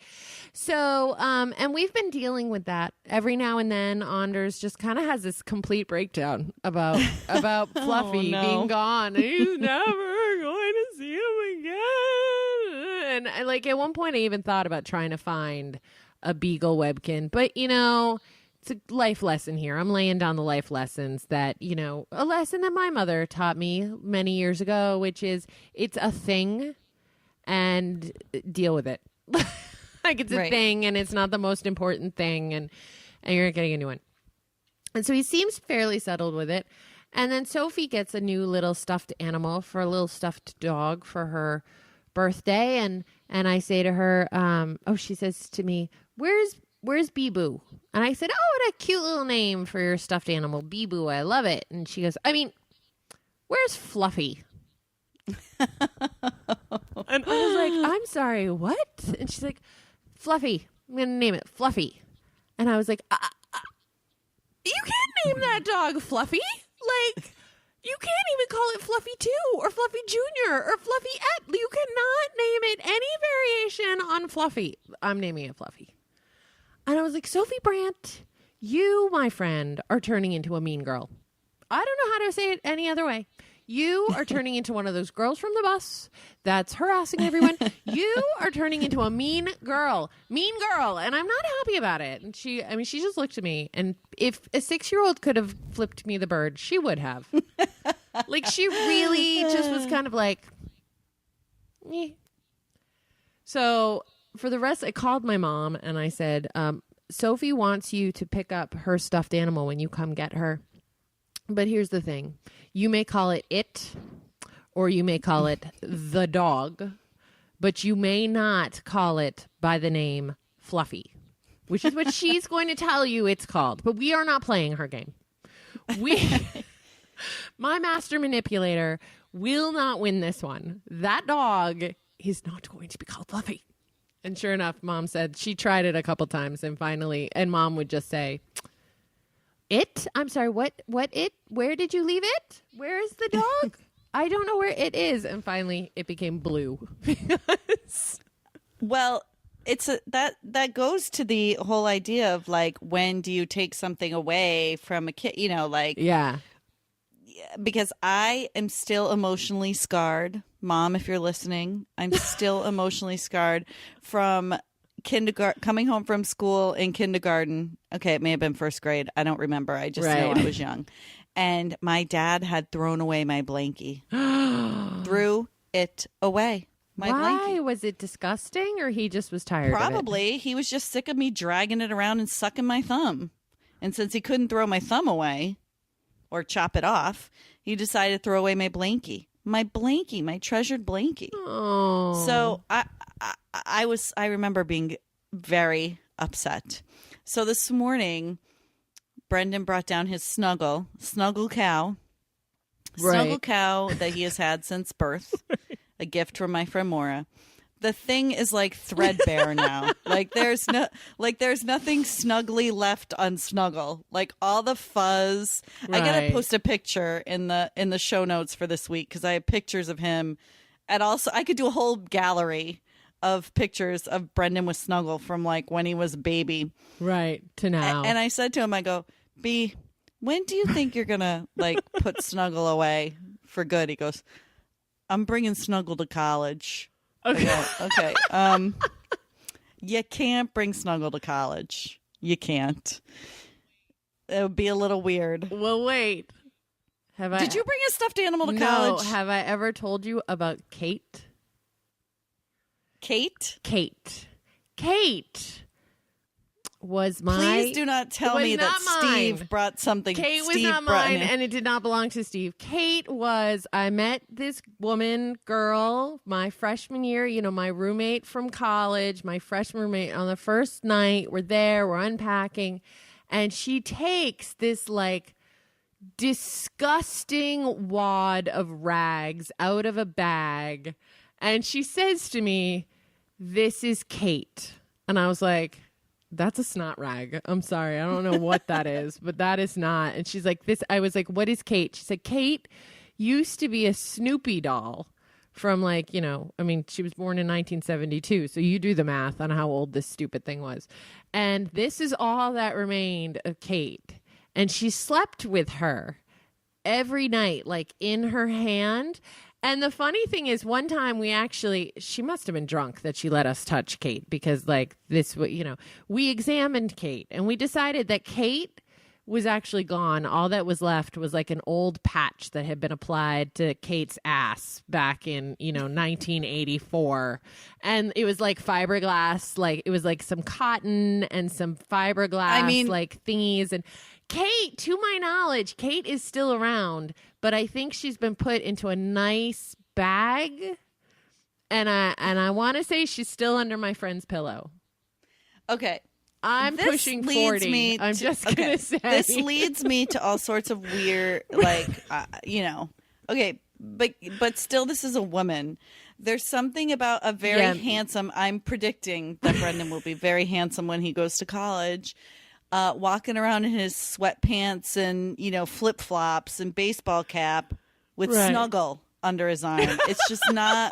Speaker 1: So, and we've been dealing with that every now and then. Anders just kind of has this complete breakdown about Fluffy being gone. And he's never going to see him again. And like at one point I even thought about trying to find a beagle Webkin, but you know, it's a life lesson here. I'm laying down the life lessons that, you know, a lesson that my mother taught me many years ago, which is it's a thing and deal with it. Like it's a thing and it's not the most important thing and you're not getting a new one. And so he seems fairly settled with it. And then Sophie gets a new little stuffed animal for a little stuffed dog for her birthday. And I say to her, she says to me, Where's Bee-Boo? And I said, oh, what a cute little name for your stuffed animal, Bee-Boo. I love it. And she goes, I mean, where's Fluffy? And I was like, I'm sorry, what? And she's like, Fluffy. I'm going to name it Fluffy. And I was like, You can't name that dog Fluffy. Like, you can't even call it Fluffy 2 or Fluffy Jr. or Fluffy Et. You cannot name it any variation on Fluffy. I'm naming it Fluffy. And I was like, Sophie Brandt, you, my friend, are turning into a mean girl. I don't know how to say it any other way. You are turning into one of those girls from the bus that's harassing everyone. You are turning into a mean girl. Mean girl. And I'm not happy about it. And she just looked at me. And if a 6-year-old could have flipped me the bird, she would have. Like, she really just was kind of like, eh. So for the rest, I called my mom and I said, Sophie wants you to pick up her stuffed animal when you come get her. But here's the thing. You may call it, or you may call it the dog, but you may not call it by the name Fluffy, which is what she's going to tell you it's called. But we are not playing her game. My master manipulator will not win this one. That dog is not going to be called Fluffy. And sure enough, Mom said she tried it a couple times and finally, and Mom would just say, I'm sorry, what it? Where did you leave it? Where is the dog? I don't know where it is. And finally, it became Blue.
Speaker 2: Well, that goes to the whole idea of like, when do you take something away from a kid? You know, like,
Speaker 1: yeah.
Speaker 2: Because I am still emotionally scarred. Mom, if you're listening, I'm still emotionally scarred from coming home from school in kindergarten. Okay, it may have been first grade. I don't remember. I just know I was young. And my dad had thrown away my blankie. Threw it away. My blankie.
Speaker 1: Was it disgusting, or he just was tired
Speaker 2: Probably.
Speaker 1: of it?
Speaker 2: He was just sick of me dragging it around and sucking my thumb. And since he couldn't throw my thumb away or chop it off, he decided to throw away my blankie. My blankie, my treasured blankie.
Speaker 1: Oh.
Speaker 2: So I remember being very upset. So this morning, Brendan brought down his Snuggle cow that he has had since birth, a gift from my friend Maura. The thing is like threadbare now. Like there's nothing snuggly left on Snuggle. Like all the fuzz. I gotta post a picture in the show notes for this week because I have pictures of him. And also I could do a whole gallery of pictures of Brendan with Snuggle from like when he was a baby.
Speaker 1: Right, to now.
Speaker 2: And I said to him, I go, B, when do you think you're gonna like put Snuggle away for good? He goes, I'm bringing Snuggle to college. Okay. Okay. You can't bring Snuggle to college. You can't. It would be a little weird.
Speaker 1: Well, wait.
Speaker 2: Did you bring a stuffed animal to college?
Speaker 1: No. Have I ever told you about Kate?
Speaker 2: Kate
Speaker 1: was my...
Speaker 2: Please do not tell me that Steve brought something.
Speaker 1: Kate was not mine, and it did not belong to Steve. Kate was... I met this girl, my freshman year, my roommate from college, my freshman roommate on the first night. We're there, we're unpacking, and she takes this, like, disgusting wad of rags out of a bag, and she says to me, "This is Kate." And I was like, that's a snot rag. I'm sorry. I don't know what that is, but that is not. And she's like, this. I was like, what is Kate? She said, Kate used to be a Snoopy doll from like, she was born in 1972. So you do the math on how old this stupid thing was. And this is all that remained of Kate. And she slept with her every night, like in her hand. And the funny thing is, one time she must have been drunk that she let us touch Kate because like this, we examined Kate and we decided that Kate was actually gone. All that was left was like an old patch that had been applied to Kate's ass back in, 1984. And it was like fiberglass, like it was like some cotton and some fiberglass, like thingies. And Kate, to my knowledge, Kate is still around, but I think she's been put into a nice bag, and I want to say she's still under my friend's pillow. Okay. I'm pushing 40. I'm just going to say.
Speaker 2: This leads me to all sorts of weird, like, okay, but still this is a woman. There's something about a very handsome, I'm predicting that Brendan will be very handsome when he goes to college. walking around in his sweatpants and, flip-flops and baseball cap with Snuggle under his arm. It's just not,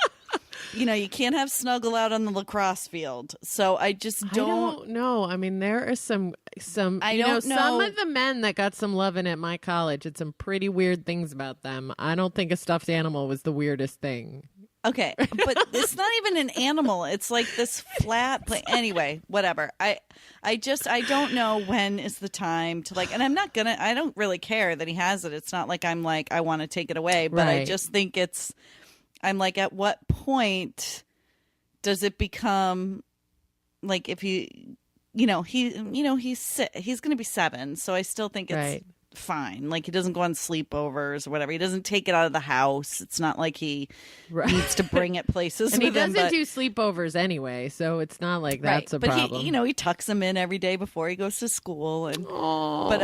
Speaker 2: you can't have Snuggle out on the lacrosse field. So I just don't
Speaker 1: know. I mean, there are some some of the men that got some loving at my college. It's some pretty weird things about them. I don't think a stuffed animal was the weirdest thing.
Speaker 2: Okay, but it's not even an animal. It's like this flat anyway, whatever. I don't know when is the time to and I don't really care that he has it. It's not like I'm like, I want to take it away, but I just think I'm like, at what point does it become like, if he's going to be 7. So I still think it's fine. Like, he doesn't go on sleepovers or whatever. He doesn't take it out of the house. It's not like he needs to bring it places.
Speaker 1: And he doesn't do sleepovers anyway, so it's not like that's a problem.
Speaker 2: But he tucks them in every day before he goes to school. And but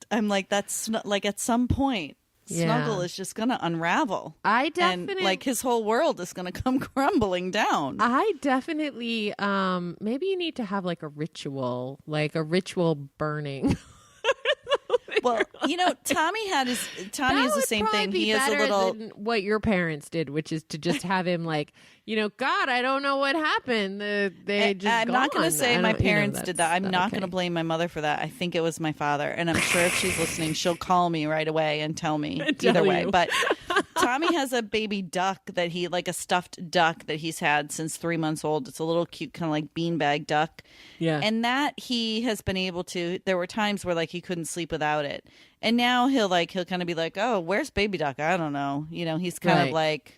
Speaker 2: I'm like, that's not, like, at some point Snuggle is just going to unravel. And like, his whole world is going to come crumbling down.
Speaker 1: I definitely maybe you need to have like a ritual burning.
Speaker 2: Well, Tommy is the same thing. He is a little
Speaker 1: than what your parents did, which is to just have him like, God, I don't know what happened. I'm
Speaker 2: not going to say my parents did that. I'm not going to blame my mother for that. I think it was my father, and I'm sure if she's listening, she'll call me right away and tell me either way. But Tommy has a baby duck that a stuffed duck that he's had since 3 months old. It's a little cute, kind of like beanbag duck.
Speaker 1: Yeah.
Speaker 2: And that he has been able to, there were times where like he couldn't sleep without it. And now he'll kind of be like, oh, where's baby duck? I don't know. He's kind of like,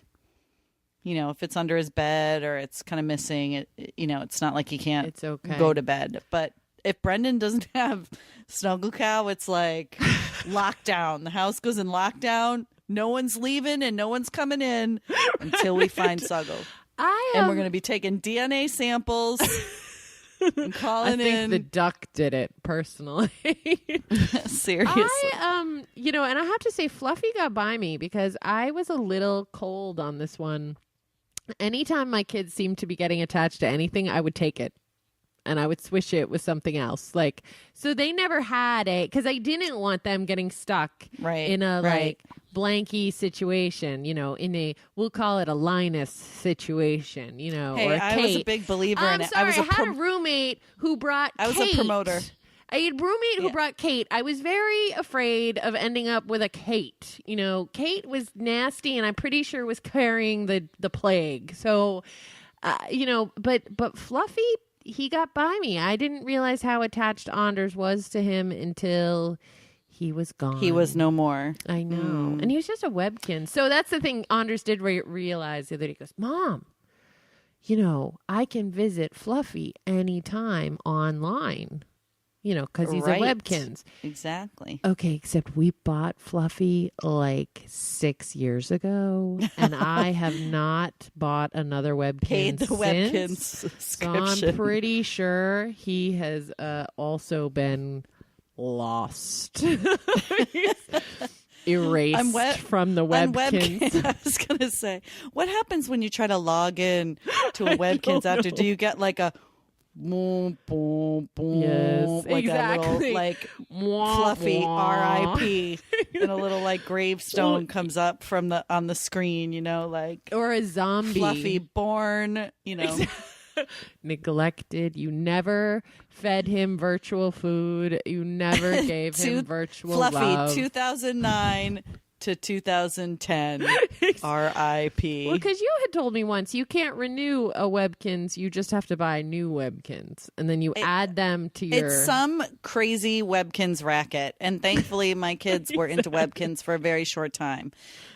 Speaker 2: if it's under his bed or it's kind of missing, it's not like he can't go to bed. But if Brendan doesn't have Snuggle Cow, it's like lockdown. The house goes in lockdown. No one's leaving and no one's coming in until we find Snuggle. And we're going to be taking DNA samples and calling in.
Speaker 1: I think the duck did it personally.
Speaker 2: Seriously.
Speaker 1: And I have to say, Fluffy got by me because I was a little cold on this one. Anytime my kids seemed to be getting attached to anything, I would take it. And I would swish it with something else. Like, so they never had because I didn't want them getting stuck in a like blankie situation, we'll call it a Linus situation,
Speaker 2: hey,
Speaker 1: or
Speaker 2: I
Speaker 1: Kate.
Speaker 2: Was a big believer in it.
Speaker 1: I had a roommate who brought
Speaker 2: I was a promoter.
Speaker 1: I had a roommate who brought Kate. I was very afraid of ending up with a Kate. Kate was nasty, and I'm pretty sure was carrying the plague. So, but Fluffy, he got by me. I didn't realize how attached Anders was to him until he was gone.
Speaker 2: He was no more.
Speaker 1: I know. And he was just a Webkin. So that's the thing Anders did realize the other day. He goes, Mom, I can visit Fluffy anytime online. Because he's a Webkins.
Speaker 2: Exactly.
Speaker 1: Okay, except we bought Fluffy like 6 years ago, and I have not bought another Webkins
Speaker 2: Paid the Webkins subscription.
Speaker 1: So I'm pretty sure he has also been lost. Erased from the Webkins.
Speaker 2: I was going to say, what happens when you try to log in to a Webkins after? Do you get like a boom, boom, boom.
Speaker 1: Yes,
Speaker 2: like
Speaker 1: exactly.
Speaker 2: A little, Fluffy R.I.P. and a little gravestone comes up on the screen,
Speaker 1: or a zombie.
Speaker 2: Fluffy born,
Speaker 1: neglected. You never fed him virtual food. You never gave him virtual
Speaker 2: Fluffy,
Speaker 1: love.
Speaker 2: 2009 to 2010. R.I.P.
Speaker 1: Well, because you had told me once you can't renew a Webkins, you just have to buy new Webkins, and then you add them to your.
Speaker 2: It's some crazy Webkins racket, and thankfully my kids were into Webkins for a very short time.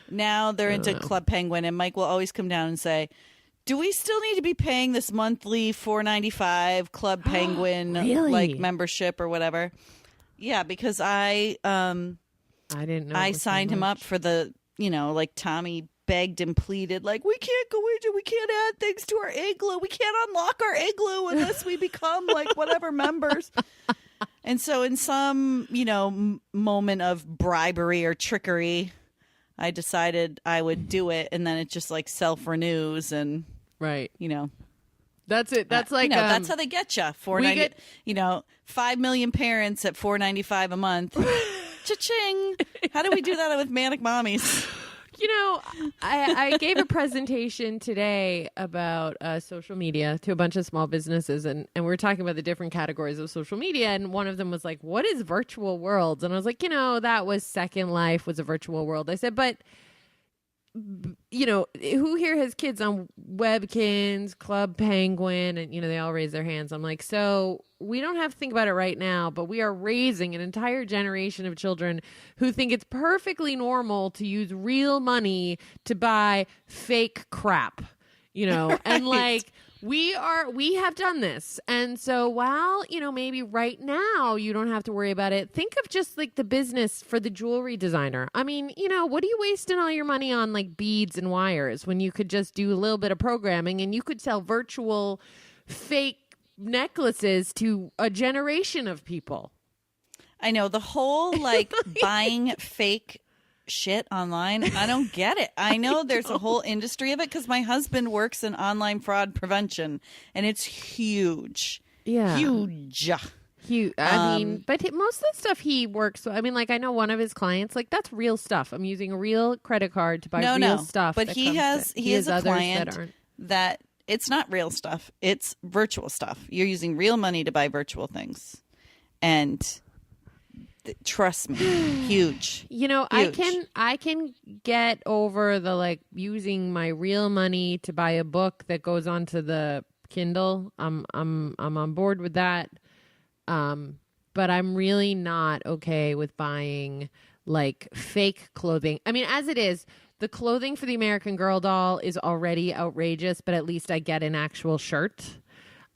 Speaker 2: Now they're into Club Penguin, and Mike will always come down and say, do we still need to be paying this monthly $4.95 Club Penguin membership or whatever? Yeah, because I
Speaker 1: didn't know.
Speaker 2: I signed him up for the, Tommy begged and pleaded, we can't add things to our igloo. We can't unlock our igloo unless we become whatever members. And so in some, moment of bribery or trickery, I decided I would do it. And then it just self-renews and,
Speaker 1: That's it. That's like
Speaker 2: that's how they get you. $4.90. 5 million parents at $4.95 a month. Cha-ching! How do we do that with Manic Mommies?
Speaker 1: I gave a presentation today about social media to a bunch of small businesses, and we were talking about the different categories of social media, and one of them was like, what is virtual worlds? And I was like, that was Second Life was a virtual world. I said, but who here has kids on Webkins, Club Penguin, and they all raise their hands. I'm like, so we don't have to think about it right now, but we are raising an entire generation of children who think it's perfectly normal to use real money to buy fake crap, right. And like we have done this. And so while, maybe right now you don't have to worry about it, think of just like the business for the jewelry designer. I mean, what are you wasting all your money on, like beads and wires, when you could just do a little bit of programming and you could sell virtual fake necklaces to a generation of people?
Speaker 2: I know the whole like buying fake shit online. I don't get it. I know there's a whole industry of it because my husband works in online fraud prevention and it's huge.
Speaker 1: Yeah.
Speaker 2: Huge.
Speaker 1: I mean, but most of the stuff he works with, I mean, like I know one of his clients, like that's real stuff. I'm using a real credit card to buy real stuff.
Speaker 2: But he has a client that it's not real stuff. It's virtual stuff. You're using real money to buy virtual things. And trust me, huge. Huge.
Speaker 1: I can get over the like using my real money to buy a book that goes onto the Kindle. I'm on board with that. But I'm really not okay with buying like fake clothing. I mean, as it is, the clothing for the American Girl doll is already outrageous, but at least I get an actual shirt.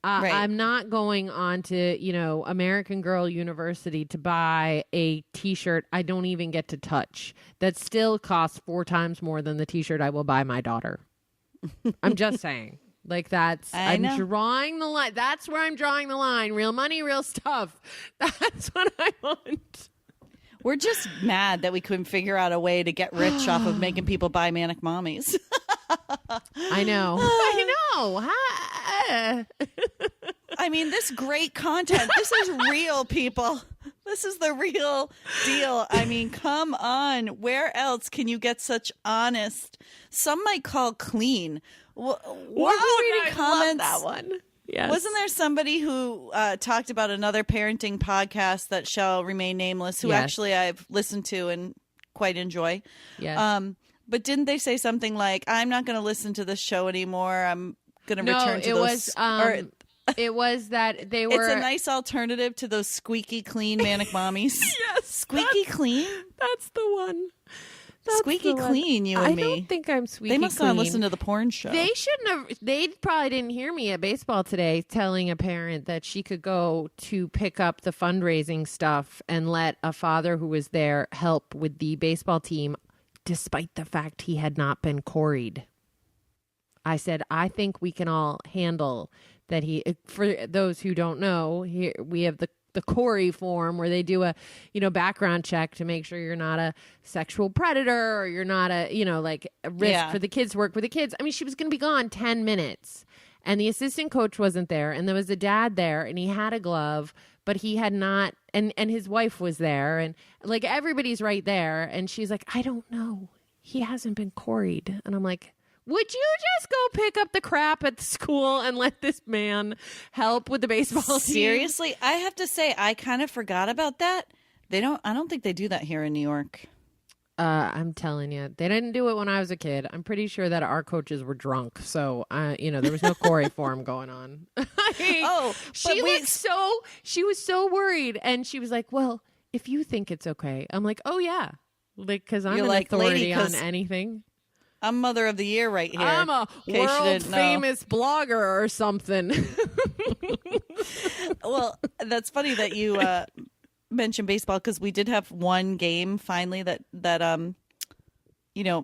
Speaker 1: Right. I'm not going on to, American Girl University to buy a T-shirt I don't even get to touch. That still costs 4 times more than the T-shirt I will buy my daughter. I'm just saying. Like I'm drawing the line. That's where I'm drawing the line. Real money, real stuff. That's what I want.
Speaker 2: We're just mad that we couldn't figure out a way to get rich off of making people buy Manic Mommies.
Speaker 1: I know.
Speaker 2: I mean, this great content. This is real, people. This is the real deal. I mean, come on. Where else can you get such honest? Some might call clean. What reading comments?
Speaker 1: Love that one. Yes.
Speaker 2: Wasn't there somebody who talked about another parenting podcast that shall remain nameless, who actually I've listened to and quite enjoy?
Speaker 1: Yes.
Speaker 2: But didn't they say something like, I'm not going to listen to this show anymore. I'm going to return to those.
Speaker 1: It was that they were.
Speaker 2: It's a nice alternative to those squeaky clean Manic Mommies.
Speaker 1: Yes.
Speaker 2: Squeaky clean?
Speaker 1: That's the one.
Speaker 2: Squeaky clean, you and me.
Speaker 1: I don't think I'm squeaky clean.
Speaker 2: They must not listen to the porn show.
Speaker 1: They shouldn't have. They probably didn't hear me at baseball today telling a parent that she could go to pick up the fundraising stuff and let a father who was there help with the baseball team, despite the fact he had not been quarried. I said, I think we can all handle that. For those who don't know, here we have the Corey form where they do a, background check to make sure you're not a sexual predator or you're not a, a risk for the kids to work with the kids. I mean, she was going to be gone 10 minutes and the assistant coach wasn't there. And there was a dad there and he had a glove, but he had not. And his wife was there and like everybody's right there. And she's like, I don't know. He hasn't been quarried. And I'm like, would you just go pick up the crap at the school and let this man help with the baseball team?
Speaker 2: Seriously, I have to say, I kind of forgot about that. I don't think they do that here in New York.
Speaker 1: I'm telling you, they didn't do it when I was a kid. I'm pretty sure that our coaches were drunk, so there was no Corey form going on. She was so worried, and she was like, "Well, if you think it's okay," I'm like, "Oh yeah," like because I'm an authority on anything.
Speaker 2: I'm Mother of the Year right here.
Speaker 1: I'm a world famous blogger or something.
Speaker 2: Well, that's funny that you mentioned baseball because we did have one game finally that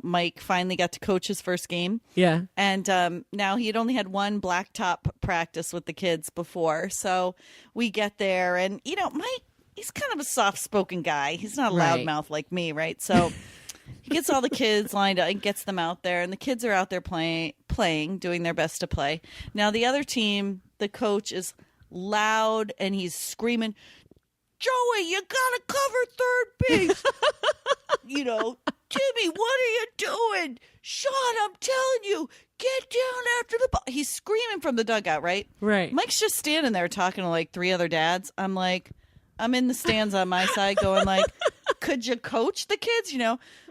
Speaker 2: Mike finally got to coach his first game.
Speaker 1: Yeah.
Speaker 2: And now he had only had one blacktop practice with the kids before. So we get there and, Mike, he's kind of a soft-spoken guy. He's not a loudmouth like me, right? So he gets all the kids lined up and gets them out there, and the kids are out there playing. playing, doing their best to play. Now, the other team, the coach is loud and he's screaming, Joey, you gotta cover third base. Jimmy, what are you doing? Sean, I'm telling you, get down after the ball. He's screaming from the dugout, right?
Speaker 1: Right.
Speaker 2: Mike's just standing there talking to like 3 other dads. I'm in the stands on my side going like, could you coach the kids?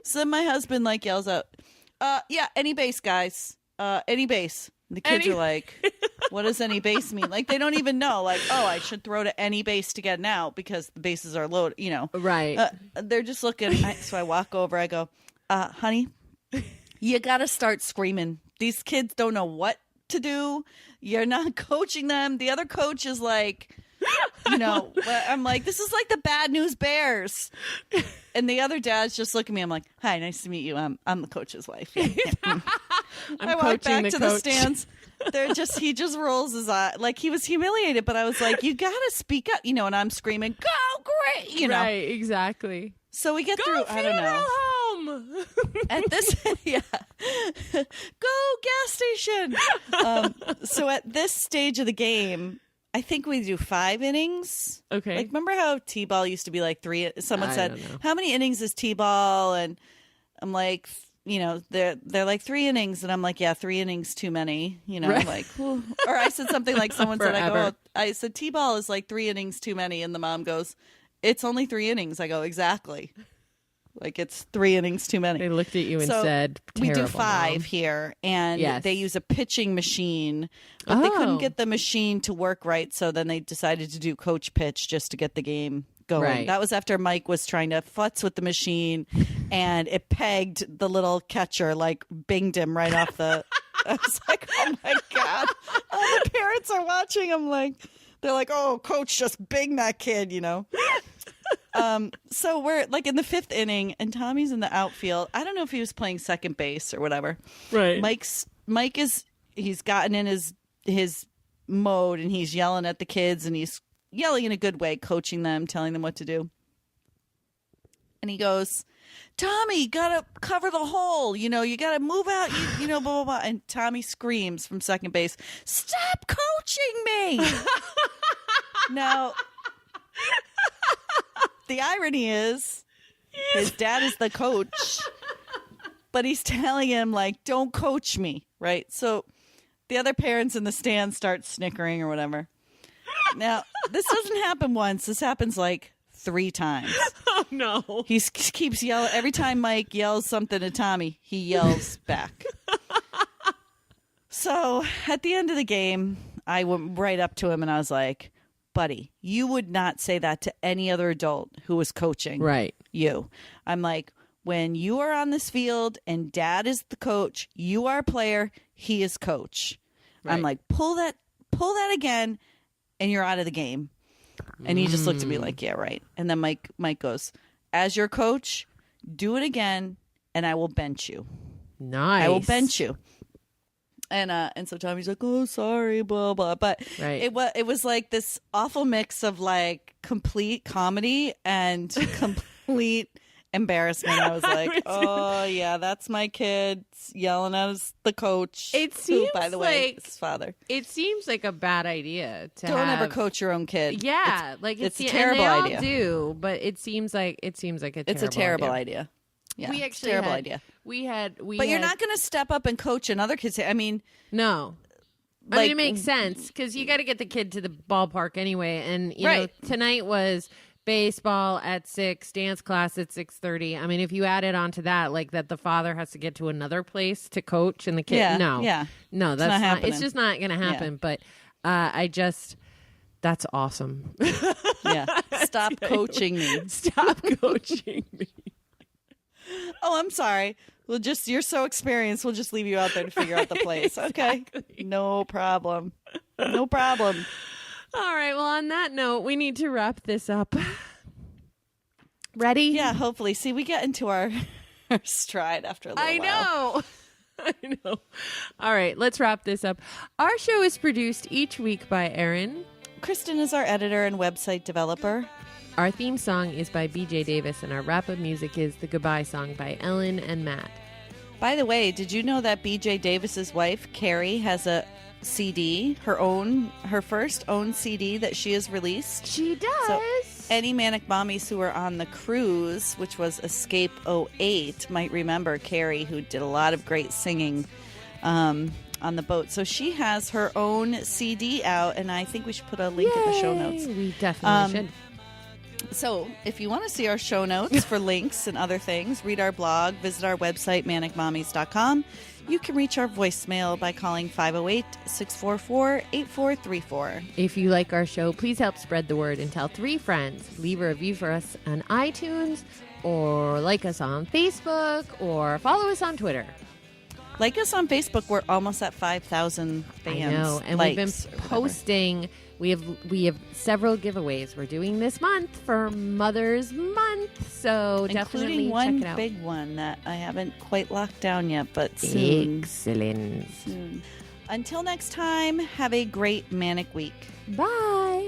Speaker 2: So then my husband like yells out, yeah, any base, guys. Any base. And the kids are like, what does any base mean? Like, they don't even know. Like, oh, I should throw to any base to get an out because the bases are loaded,
Speaker 1: Right.
Speaker 2: They're just looking. So I walk over. I go, honey, you got to start screaming. These kids don't know what to do. You're not coaching them. The other coach is like, I'm like, this is like the Bad News Bears. And the other dads just look at me. I'm like, hi, nice to meet you. I'm the coach's wife. Yeah. I walk back to the stands. He just rolls his eye. Like he was humiliated, but I was like, you got to speak up, and I'm screaming, go great,
Speaker 1: Right, exactly.
Speaker 2: So we get through, I don't know.
Speaker 1: Home.
Speaker 2: At this, yeah. Go gas station. So at this stage of the game, I think we do 5 innings.
Speaker 1: Okay.
Speaker 2: Like, remember how T-ball used to be like 3? Someone said, how many innings is T-ball? And I'm like, they're like 3 innings. And I'm like, yeah, 3 innings too many.
Speaker 1: Right.
Speaker 2: Like, or I said something like someone said, I said, T-ball is like 3 innings too many. And the mom goes, it's only 3 innings. I go, exactly. Like, it's 3 innings too many.
Speaker 1: They looked at you and said,
Speaker 2: we do 5
Speaker 1: Mom.
Speaker 2: here, and they use a pitching machine, but they couldn't get the machine to work right, so then they decided to do coach pitch just to get the game going.
Speaker 1: Right.
Speaker 2: That was after Mike was trying to futz with the machine, and it pegged the little catcher, like, binged him right off the... I was like, oh, my God. All the parents are watching. I'm like... They're like, oh, coach just binged that kid, So we're like in the 5th inning, and Tommy's in the outfield. I don't know if he was playing second base or whatever.
Speaker 1: Right.
Speaker 2: He's gotten in his mode, and he's yelling at the kids, and he's yelling in a good way, coaching them, telling them what to do. And he goes, Tommy, you gotta cover the hole. You gotta move out. Blah, blah, blah. And Tommy screams from second base, stop coaching me. Now, the irony is his dad is the coach, but he's telling him, like, don't coach me, right? So the other parents in the stand start snickering or whatever. Now, this doesn't happen once. This happens like 3 times.
Speaker 1: Oh, no.
Speaker 2: He keeps yelling. Every time Mike yells something to Tommy, he yells back. So at the end of the game, I went right up to him and I was like, buddy, you would not say that to any other adult who was coaching you. I'm like, when you are on this field and dad is the coach, you are a player, he is coach. Right. I'm like, pull that again, and you're out of the game. And he just looked at me like, yeah, right. And then Mike goes, as your coach, do it again, and I will bench you.
Speaker 1: Nice.
Speaker 2: I will bench you. And so Tommy's like, oh, sorry, blah, blah. But it was like this awful mix of like complete comedy and complete embarrassment. I was like, oh, yeah, that's my kid yelling at the coach.
Speaker 1: It seems
Speaker 2: who, by the way, is his father.
Speaker 1: It seems like a bad idea to
Speaker 2: Don't ever coach your own kid.
Speaker 1: Yeah,
Speaker 2: it's a terrible idea.
Speaker 1: And they all do, but it seems like a
Speaker 2: terrible idea. Yeah,
Speaker 1: we
Speaker 2: actually terrible idea.
Speaker 1: But
Speaker 2: you're not going to step up and coach another kid. I mean,
Speaker 1: no. I mean, it makes sense because you got to get the kid to the ballpark anyway. And you know, tonight was baseball at 6, dance class at 6:30. I mean, if you add it onto that, like that, the father has to get to another place to coach, and the kid, no, that's not. It's just not going to happen. Yeah. But that's awesome.
Speaker 2: Yeah, stop coaching me.
Speaker 1: Stop coaching me.
Speaker 2: Oh, I'm sorry. You're so experienced. We'll just leave you out there to figure out the place. Okay. No problem. No problem.
Speaker 1: All right. Well, on that note, we need to wrap this up. Ready?
Speaker 2: Yeah, hopefully. See, we get into our stride after a little while.
Speaker 1: I know. All right. Let's wrap this up. Our show is produced each week by Erin.
Speaker 2: Kristen is our editor and website developer.
Speaker 1: Our theme song is by BJ Davis, and our wrap-up music is The Goodbye Song by Ellen and Matt.
Speaker 2: By the way, did you know that BJ Davis's wife, Carrie, has a CD, her first own CD that she has released?
Speaker 1: She does.
Speaker 2: So any Manic Mommies who were on the cruise, which was Escape 08, might remember Carrie, who did a lot of great singing on the boat. So she has her own CD out, and I think we should put a link in the show notes.
Speaker 1: We definitely should.
Speaker 2: So if you want to see our show notes for links and other things, read our blog, visit our website, manicmommies.com. You can reach our voicemail by calling 508-644-8434.
Speaker 1: If you like our show, please help spread the word and tell 3 friends. Leave a review for us on iTunes, or like us on Facebook, or follow us on Twitter.
Speaker 2: Like us on Facebook. We're almost at 5,000 fans.
Speaker 1: I know, and we've been posting. We have several giveaways we're doing this month for Mother's Month, so definitely
Speaker 2: including
Speaker 1: check it out.
Speaker 2: one big one that I haven't quite locked down yet, but soon.
Speaker 1: Excellent.
Speaker 2: Soon. Until next time, have a great manic week.
Speaker 1: Bye.